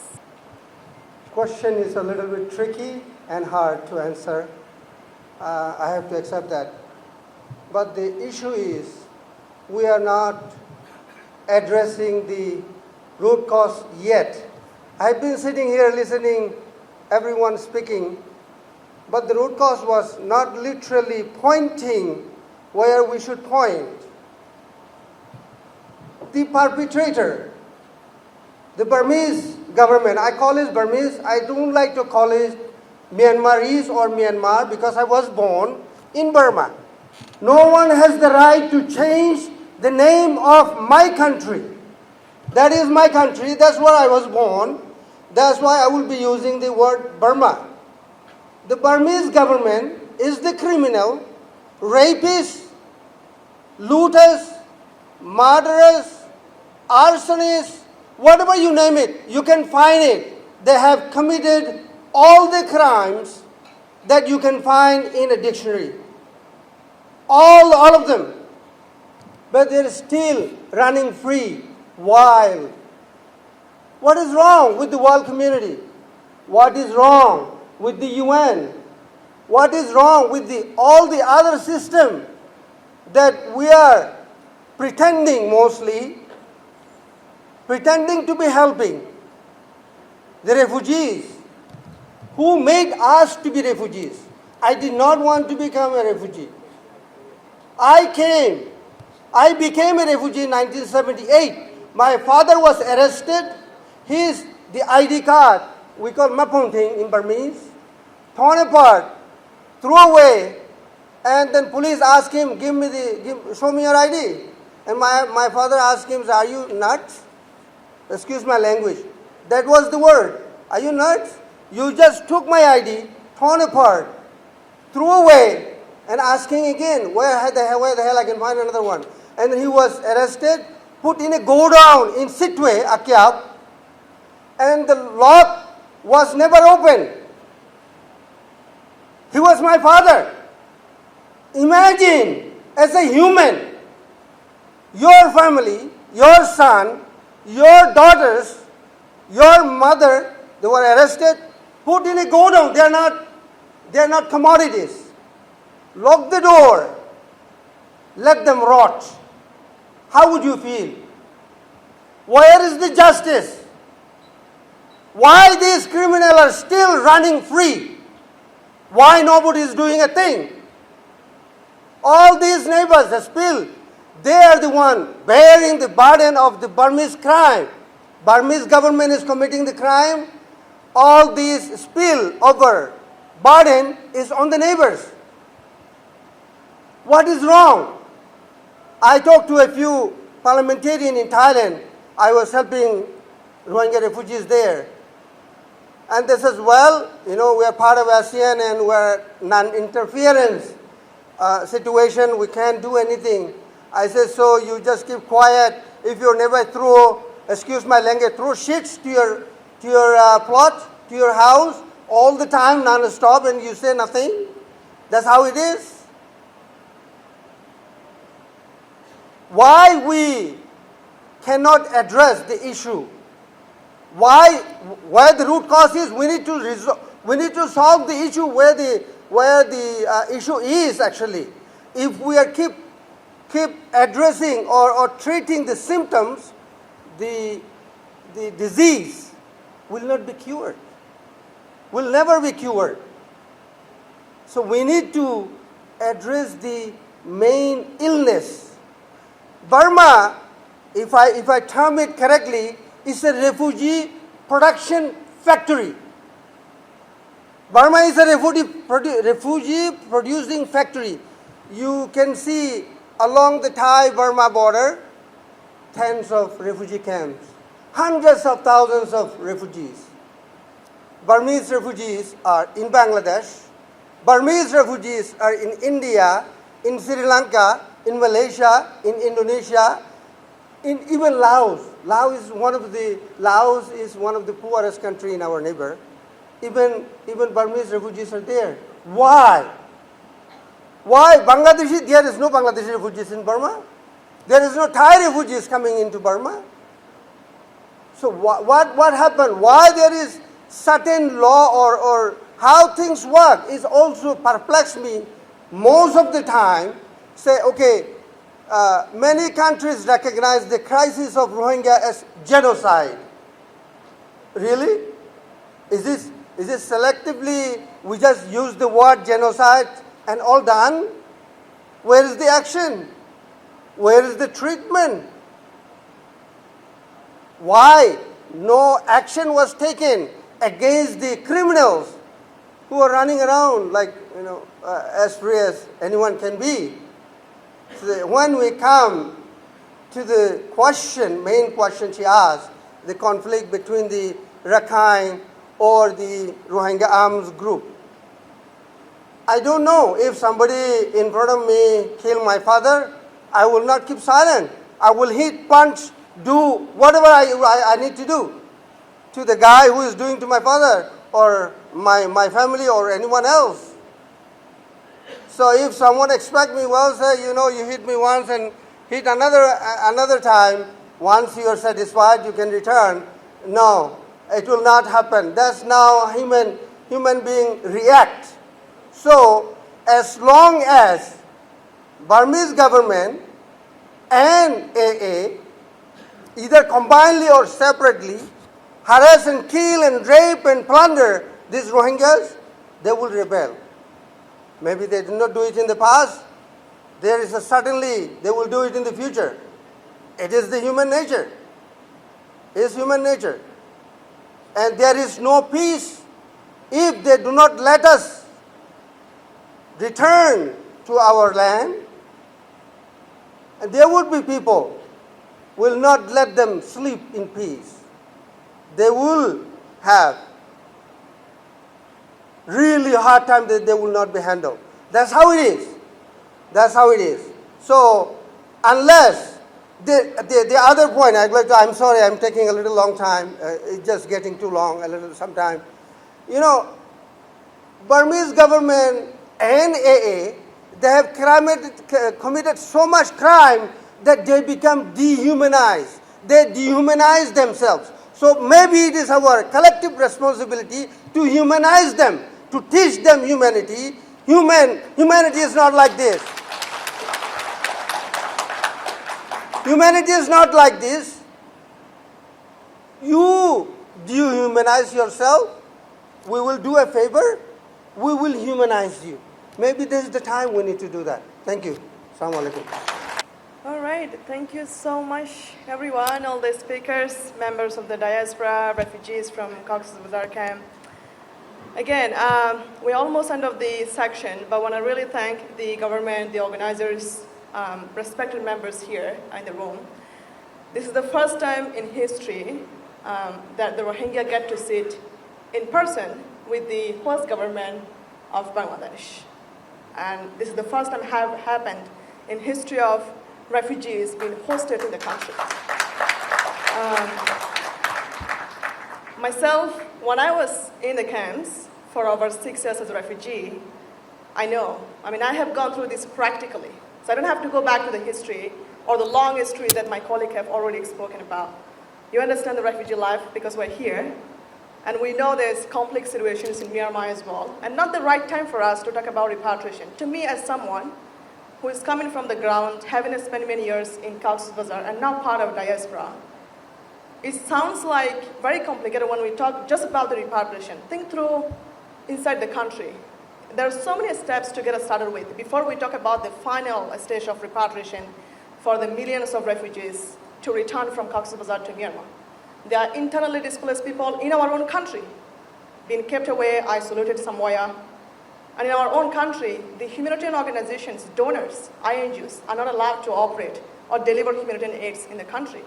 Question is a little bit tricky and hard to answer. I have to accept that. But the issue is we are not addressing the root cause yet. I've been sitting here listening everyone speaking, but the root cause was not literally pointing where we should point. The perpetrator, the Burmese government, I call it Burmese, I don't like to call it Myanmarese or Myanmar because I was born in Burma. No one has the right to change the name of my country. That is my country, that's where I was born. That's why I will be using the word Burma. The Burmese government is the criminal, rapists, looters, murderers, arsonists, whatever you name it, you can find it. They have committed all the crimes that you can find in a dictionary. All of them. But they're still running free, wild. What is wrong with the world community? What is wrong with the UN? What is wrong with all the other system that we are pretending mostly, pretending to be helping the refugees? Who made us to be refugees? I did not want to become a refugee. I became a refugee in 1978. My father was arrested. The ID card, we call mapunting in Burmese, torn apart, threw away, and then police asked him, show me your ID. And my father asked him, are you nuts? Excuse my language. That was the word. Are you nuts? You just took my ID, torn apart, threw away, and asking again, where the hell I can find another one? And he was arrested, put in a go-down in Sitwe, Akyab, and the lock was never opened. He was my father. Imagine, as a human, your family, your son, your daughters, your mother, they were arrested, put in a go-down. They are not commodities. Lock the door. Let them rot. How would you feel? Where is the justice? Why these criminals are still running free? Why nobody is doing a thing? All these neighbors, the spill, they are the one bearing the burden of the Burmese crime. Burmese government is committing the crime. All these spill over burden is on the neighbors. What is wrong? I talked to a few parliamentarians in Thailand. I was helping Rohingya refugees there. And they says, well, we are part of ASEAN and we're non-interference situation. We can't do anything. I said, so you just keep quiet. If you never throw, excuse my language, throw shits to your plot, to your house, all the time, non-stop, and you say nothing. That's how it is. Why we cannot address the issue? Where the root cause is, we need to solve the issue where the issue is actually. If we are keep addressing or treating the symptoms, the disease will not be cured. Will never be cured. So we need to address the main illness. Burma, if I term it correctly, is a refugee production factory. Burma is a refugee producing factory. You can see along the Thai-Burma border, tens of refugee camps, hundreds of thousands of refugees. Burmese refugees are in Bangladesh. Burmese refugees are in India, in Sri Lanka, in Malaysia, in Indonesia, in even Laos. Laos is one of the poorest country in our neighbor. Even Burmese refugees are there. Why? Why? Bangladeshi, there is no Bangladeshi refugees in Burma. There is no Thai refugees coming into Burma. So what happened? Why there is certain law or how things work is also perplexed me most of the time. Say, okay, many countries recognize the crisis of Rohingya as genocide. Really? Is this selectively, we just use the word genocide and all done? Where is the action? Where is the treatment? Why no action was taken against the criminals who are running around like, as free as anyone can be? So when we come to the main question she asked, the conflict between the Rakhine or the Rohingya arms group. I don't know if somebody in front of me kill my father, I will not keep silent. I will hit, punch, do whatever I need to do to the guy who is doing to my father or my family or anyone else. So if someone expect me, well, say, you hit me once and hit another time, once you are satisfied, you can return. No, it will not happen. That's now human being react. So as long as Burmese government and AA, either combinedly or separately, harass and kill and rape and plunder these Rohingyas, they will rebel. Maybe they did not do it in the past. Certainly they will do it in the future. It is the human nature. It is human nature. And there is no peace if they do not let us return to our land. And there would be people will not let them sleep in peace. They will have really hard time that they will not be handled. That's how it is. That's how it is. So unless the other point I'd like to, I'm sorry, I'm taking a little long time. It's just getting too long a little sometime. Burmese government and AA, they have committed so much crime that they become dehumanized. They dehumanize themselves. So maybe it is our collective responsibility to humanize them, to teach them humanity. Humanity is not like this. Humanity is not like this. You dehumanize yourself, we will do a favor, we will humanize you. Maybe this is the time we need to do that. Thank you. Assalamu alaikum. All right, thank you so much, everyone, all the speakers, members of the diaspora, refugees from Cox's Bazar camp. Again, we're almost end of the section, but I want to really thank the government, the organizers, respected members here in the room. This is the first time in history that the Rohingya get to sit in person with the host government of Bangladesh. And this is the first time have happened in history of refugees being hosted in the country. Myself, when I was in the camps for over 6 years as a refugee, I have gone through this practically. So I don't have to go back to the history or the long history that my colleague have already spoken about. You understand the refugee life because we're here, and we know there's complex situations in Myanmar as well, and not the right time for us to talk about repatriation. To me, as someone who is coming from the ground, having spent many years in Cox's Bazar and now part of diaspora, it sounds like very complicated when we talk just about the repatriation. Think through inside the country. There are so many steps to get us started with before we talk about the final stage of repatriation for the millions of refugees to return from Cox's Bazar to Myanmar. There are internally displaced people in our own country, being kept away, isolated somewhere. And in our own country, the humanitarian organizations, donors, INGOs, are not allowed to operate or deliver humanitarian aids in the country.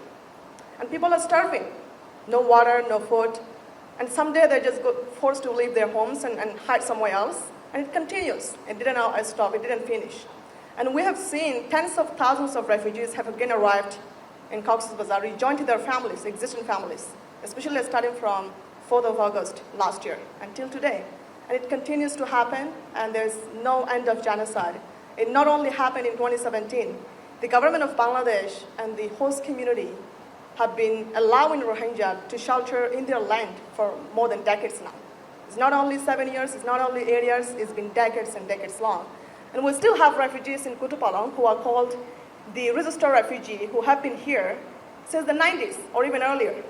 And people are starving. No water, no food. And someday they just got forced to leave their homes and hide somewhere else. And it continues. It didn't stop, it didn't finish. And we have seen tens of thousands of refugees have again arrived in Cox's Bazar, rejoined their families, existing families, especially starting from 4th of August last year until today. And it continues to happen, and there's no end of genocide. It not only happened in 2017, the government of Bangladesh and the host community have been allowing Rohingya to shelter in their land for more than decades now. It's not only 7 years, it's not only 8 years, it's been decades and decades long. And we still have refugees in Kutupalong who are called the registered refugee who have been here since the 90s or even earlier.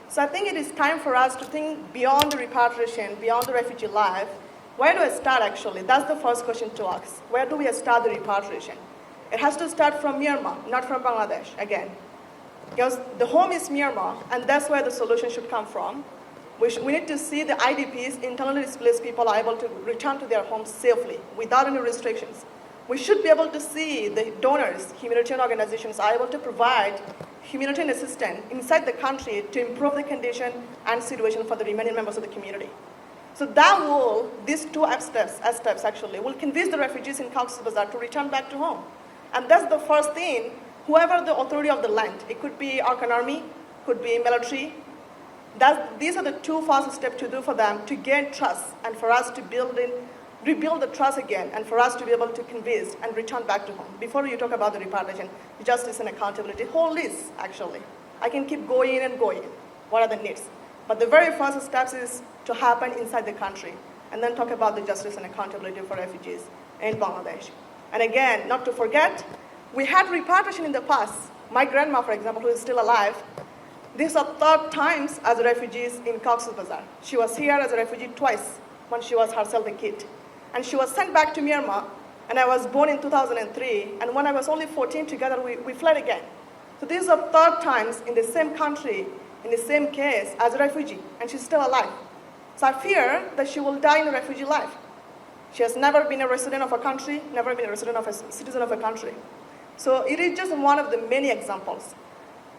So I think it is time for us to think beyond the repatriation, beyond the refugee life. Where do I start actually? That's the first question to ask. Where do we start the repatriation? It has to start from Myanmar, not from Bangladesh, again. Because the home is Myanmar, and that's where the solution should come from. We need to see the IDPs, internally displaced people, are able to return to their homes safely, without any restrictions. We should be able to see the donors, humanitarian organizations, are able to provide humanitarian assistance inside the country to improve the condition and situation for the remaining members of the community. So that will, these two steps actually, will convince the refugees in Cox's Bazar to return back to home. And that's the first thing, whoever the authority of the land, it could be Arkan Army, could be military, these are the two first steps to do for them to gain trust and for us to rebuild the trust again and for us to be able to convince and return back to home. Before you talk about the repatriation, justice and accountability, whole list actually. I can keep going and going. What are the needs? But the very first steps is to happen inside the country and then talk about the justice and accountability for refugees in Bangladesh. And again, not to forget, we had repatriation in the past. My grandma, for example, who is still alive, these are third times as refugees in Cox's Bazar. She was here as a refugee twice when she was herself a kid. And she was sent back to Myanmar, and I was born in 2003, and when I was only 14, together we fled again. So these are third times in the same country, in the same case as a refugee, and she's still alive. So I fear that she will die in a refugee life. She has never been a resident of a country, never been a resident of a citizen of a country. So it is just one of the many examples.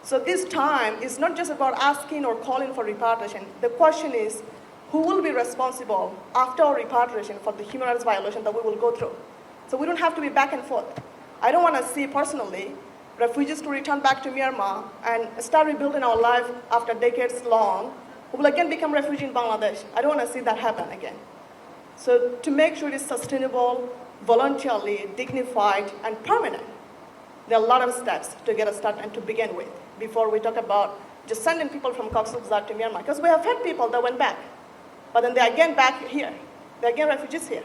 So this time is not just about asking or calling for repatriation. The question is, who will be responsible after our repatriation for the human rights violation that we will go through? So we don't have to be back and forth. I don't want to see personally refugees to return back to Myanmar and start rebuilding our life after decades long, who will again become refugees in Bangladesh. I don't want to see that happen again. So to make sure it is sustainable, voluntarily, dignified, and permanent, there are a lot of steps to get us started and to begin with before we talk about just sending people from Cox's Bazar to Myanmar. Because we have had people that went back, but then they're again back here. They're again refugees here.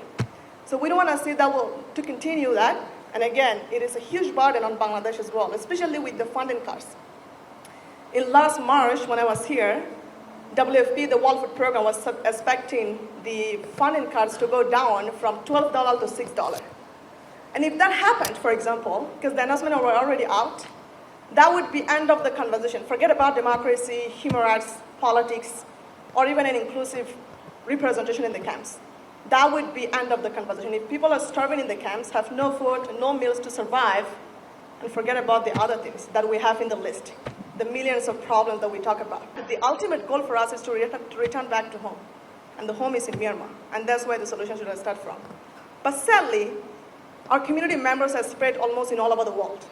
So we don't want to see that to continue that. And again, it is a huge burden on Bangladesh as well, especially with the funding cuts. In last March, when I was here, WFP, the World Food Program, was expecting the funding cuts to go down from $12 to $6. And if that happened, for example, because the announcement were already out, that would be end of the conversation. Forget about democracy, human rights, politics, or even an inclusive representation in the camps. That would be end of the conversation. If people are starving in the camps, have no food, no meals to survive, and forget about the other things that we have in the list, the millions of problems that we talk about. The ultimate goal for us is to return back to home. And the home is in Myanmar. And that's where the solution should start from. But sadly, our community members are spread almost in all over the world.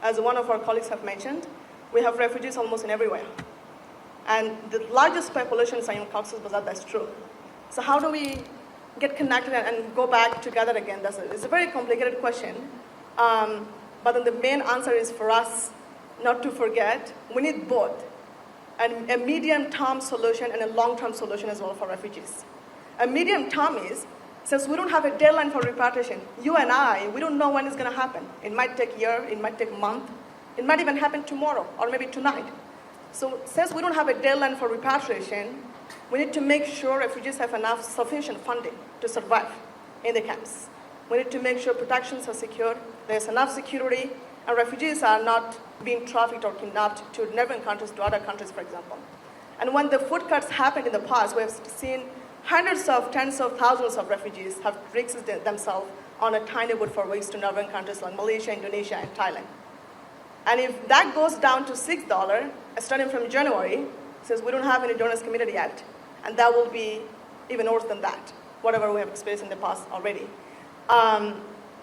as one of our colleagues have mentioned, we have refugees almost in everywhere. And the largest populations are in Cox's Bazar, that's true. So how do we get connected and go back together again? It's a very complicated question. But then the main answer is for us not to forget, we need both. And a medium-term solution and a long-term solution as well for refugees. A medium-term is, since we don't have a deadline for repatriation, you and I, we don't know when it's going to happen. It might take a year, it might take a month, it might even happen tomorrow or maybe tonight. So since we don't have a deadline for repatriation, we need to make sure refugees have enough sufficient funding to survive in the camps. We need to make sure protections are secured, there's enough security, and refugees are not being trafficked or kidnapped to neighboring countries, to other countries, for example. And when the food cuts happened in the past, we have seen hundreds of, tens of thousands of refugees have risked themselves on a tiny boat for weeks to neighboring countries like Malaysia, Indonesia, and Thailand. And if that goes down to $6, starting from January, since we don't have any donors community yet, and that will be even worse than that, whatever we have experienced in the past already.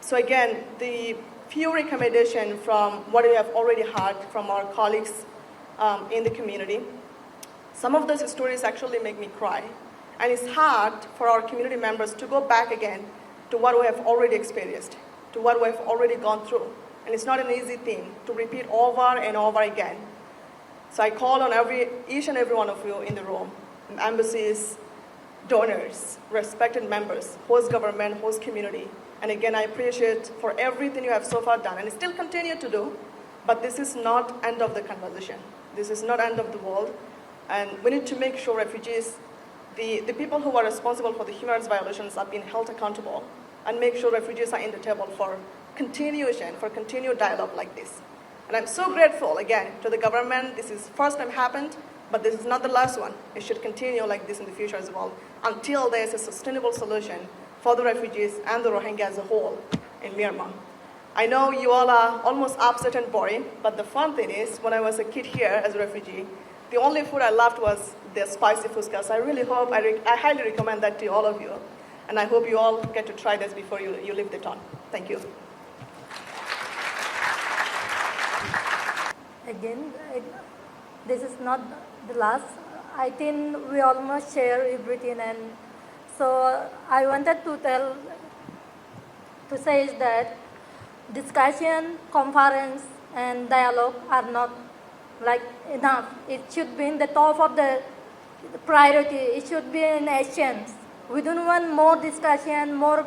So again, the few recommendations from what we have already heard from our colleagues in the community, some of those stories actually make me cry. And it's hard for our community members to go back again to what we have already experienced, to what we have already gone through. And it's not an easy thing to repeat over and over again. So I call on each and every one of you in the room, embassies, donors, respected members, host government, host community. And again, I appreciate for everything you have so far done and still continue to do, but this is not end of the conversation. This is not end of the world. And we need to make sure refugees, the people who are responsible for the human rights violations are being held accountable, and make sure refugees are in the table for continuation, for continued dialogue like this. And I'm so grateful, again, to the government. This is first time happened, but this is not the last one. It should continue like this in the future as well, until there is a sustainable solution for the refugees and the Rohingya as a whole in Myanmar. I know you all are almost upset and boring, but the fun thing is, when I was a kid here as a refugee, the only food I loved was the spicy fuskas. I really hope, I highly recommend that to all of you. And I hope you all get to try this before you leave the town. Thank you. Again, this is not the last. I think we almost share everything, and so I wanted to say that discussion, conference, and dialogue are not like enough. It should be in the top of the priority. It should be in actions. We don't want more discussion, more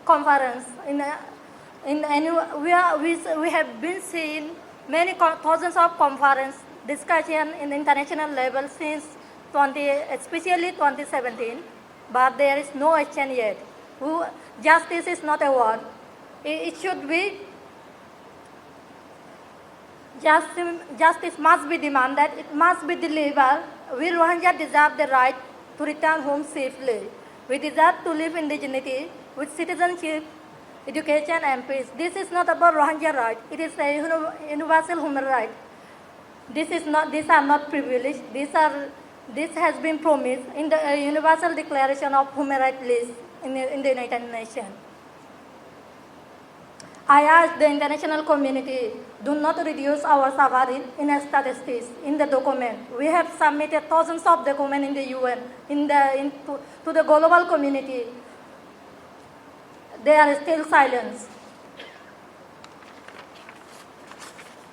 conference. We have been seeing many thousands of conference discussion in international level since especially 2017, but there is no action yet. Justice is not a word. It should be justice must be demanded. It must be delivered. We Rohingya deserve the right to return home safely. We deserve to live in dignity with citizenship, education, and peace. This is not about Rohingya right. It is a universal human right. These are not privileged. This has been promised in the Universal Declaration of Human Rights list in the United Nations. I ask the international community, do not reduce our suffering in statistics in the document. We have submitted thousands of documents in the UN, to the global community. They are still silent.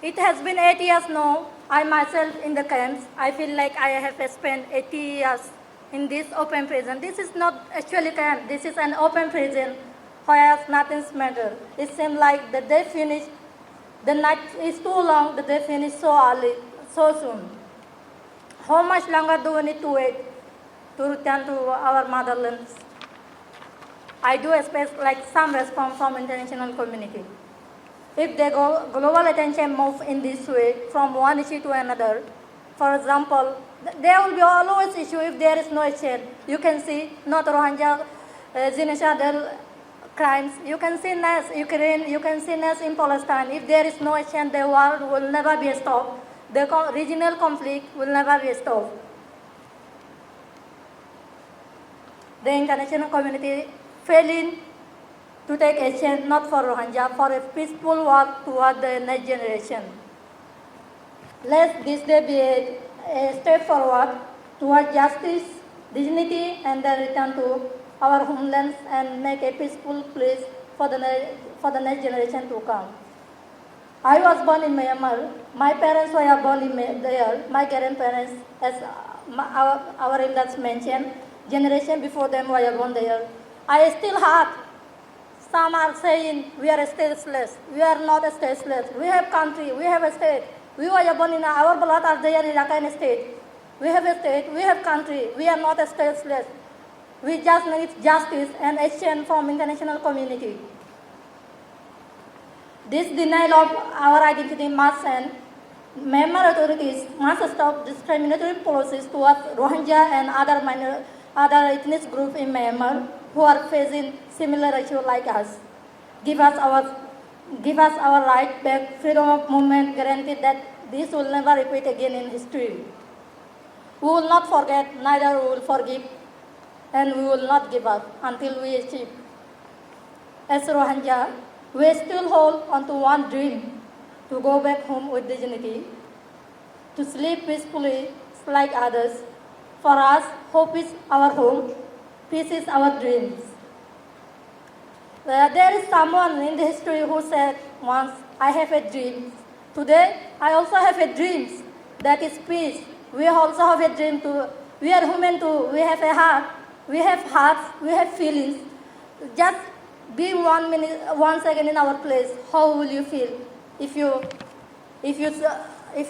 It has been 8 years now. I myself in the camps, I feel like I have spent 80 years in this open prison. This is not actually camp. This is an open prison where nothing matters. It seems like the day finished, the night is too long, the day finished so early, so soon. How much longer do we need to wait to return to our motherland? I do expect some response from international community. If the global attention moves in this way from one issue to another, for example, there will be always issue if there is no action. You can see not Rohingya genocidal crimes. You can see NAS Ukraine. You can see NAS in Palestine. If there is no action, the war will never be stopped. The regional conflict will never be stopped. The international community failing to take action not for Rohingya, for a peaceful work toward the next generation. Let this day be a step forward toward justice, dignity, and the return to our homelands and make a peaceful place for the next generation to come. I was born in Myanmar. My parents were born in there. My grandparents, as our elders mentioned, generation before them were born there. I still have. Some are saying we are stateless. We are not stateless. We have country. We have a state. We were born in our blood are there in Rakhine state. We have a state. We have country. We are not stateless. We just need justice and action from international community. This denial of our identity must end. Myanmar authorities must stop discriminatory policies towards Rohingya and other ethnic groups in Myanmar who are facing similar issues like us. Give us our right back, freedom of movement, guaranteed that this will never repeat again in history. We will not forget, neither we will forgive, and we will not give up until we achieve. As Rohingya, we still hold on to one dream, to go back home with dignity, to sleep peacefully like others. For us, hope is our home, peace is our dreams. There is someone in the history who said once, I have a dream. Today, I also have a dream, that is peace. We also have a dream too. We are human too. We have a heart. We have hearts. We have feelings. Just be 1 minute, 1 second in our place. How will you feel if you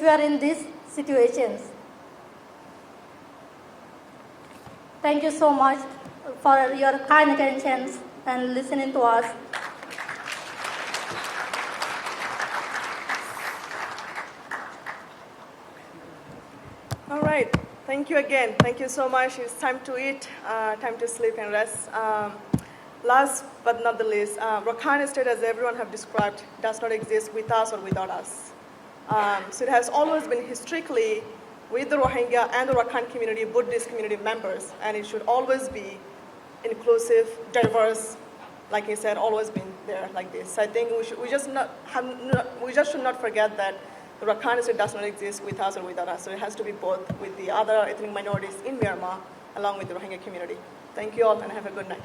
are in these situations? Thank you so much for your kind attention and listening to us. All right. Thank you again. Thank you so much. It's time to eat, time to sleep and rest. Last but not the least, Rakhine State, as everyone have described, does not exist with us or without us. So it has always been historically with the Rohingya and the Rakhine community, Buddhist community members, and it should always be inclusive, diverse, like you said, always been there like this. I think we just should not forget that the Rakhine State does not exist with us or without us. So it has to be both with the other ethnic minorities in Myanmar, along with the Rohingya community. Thank you all, and have a good night.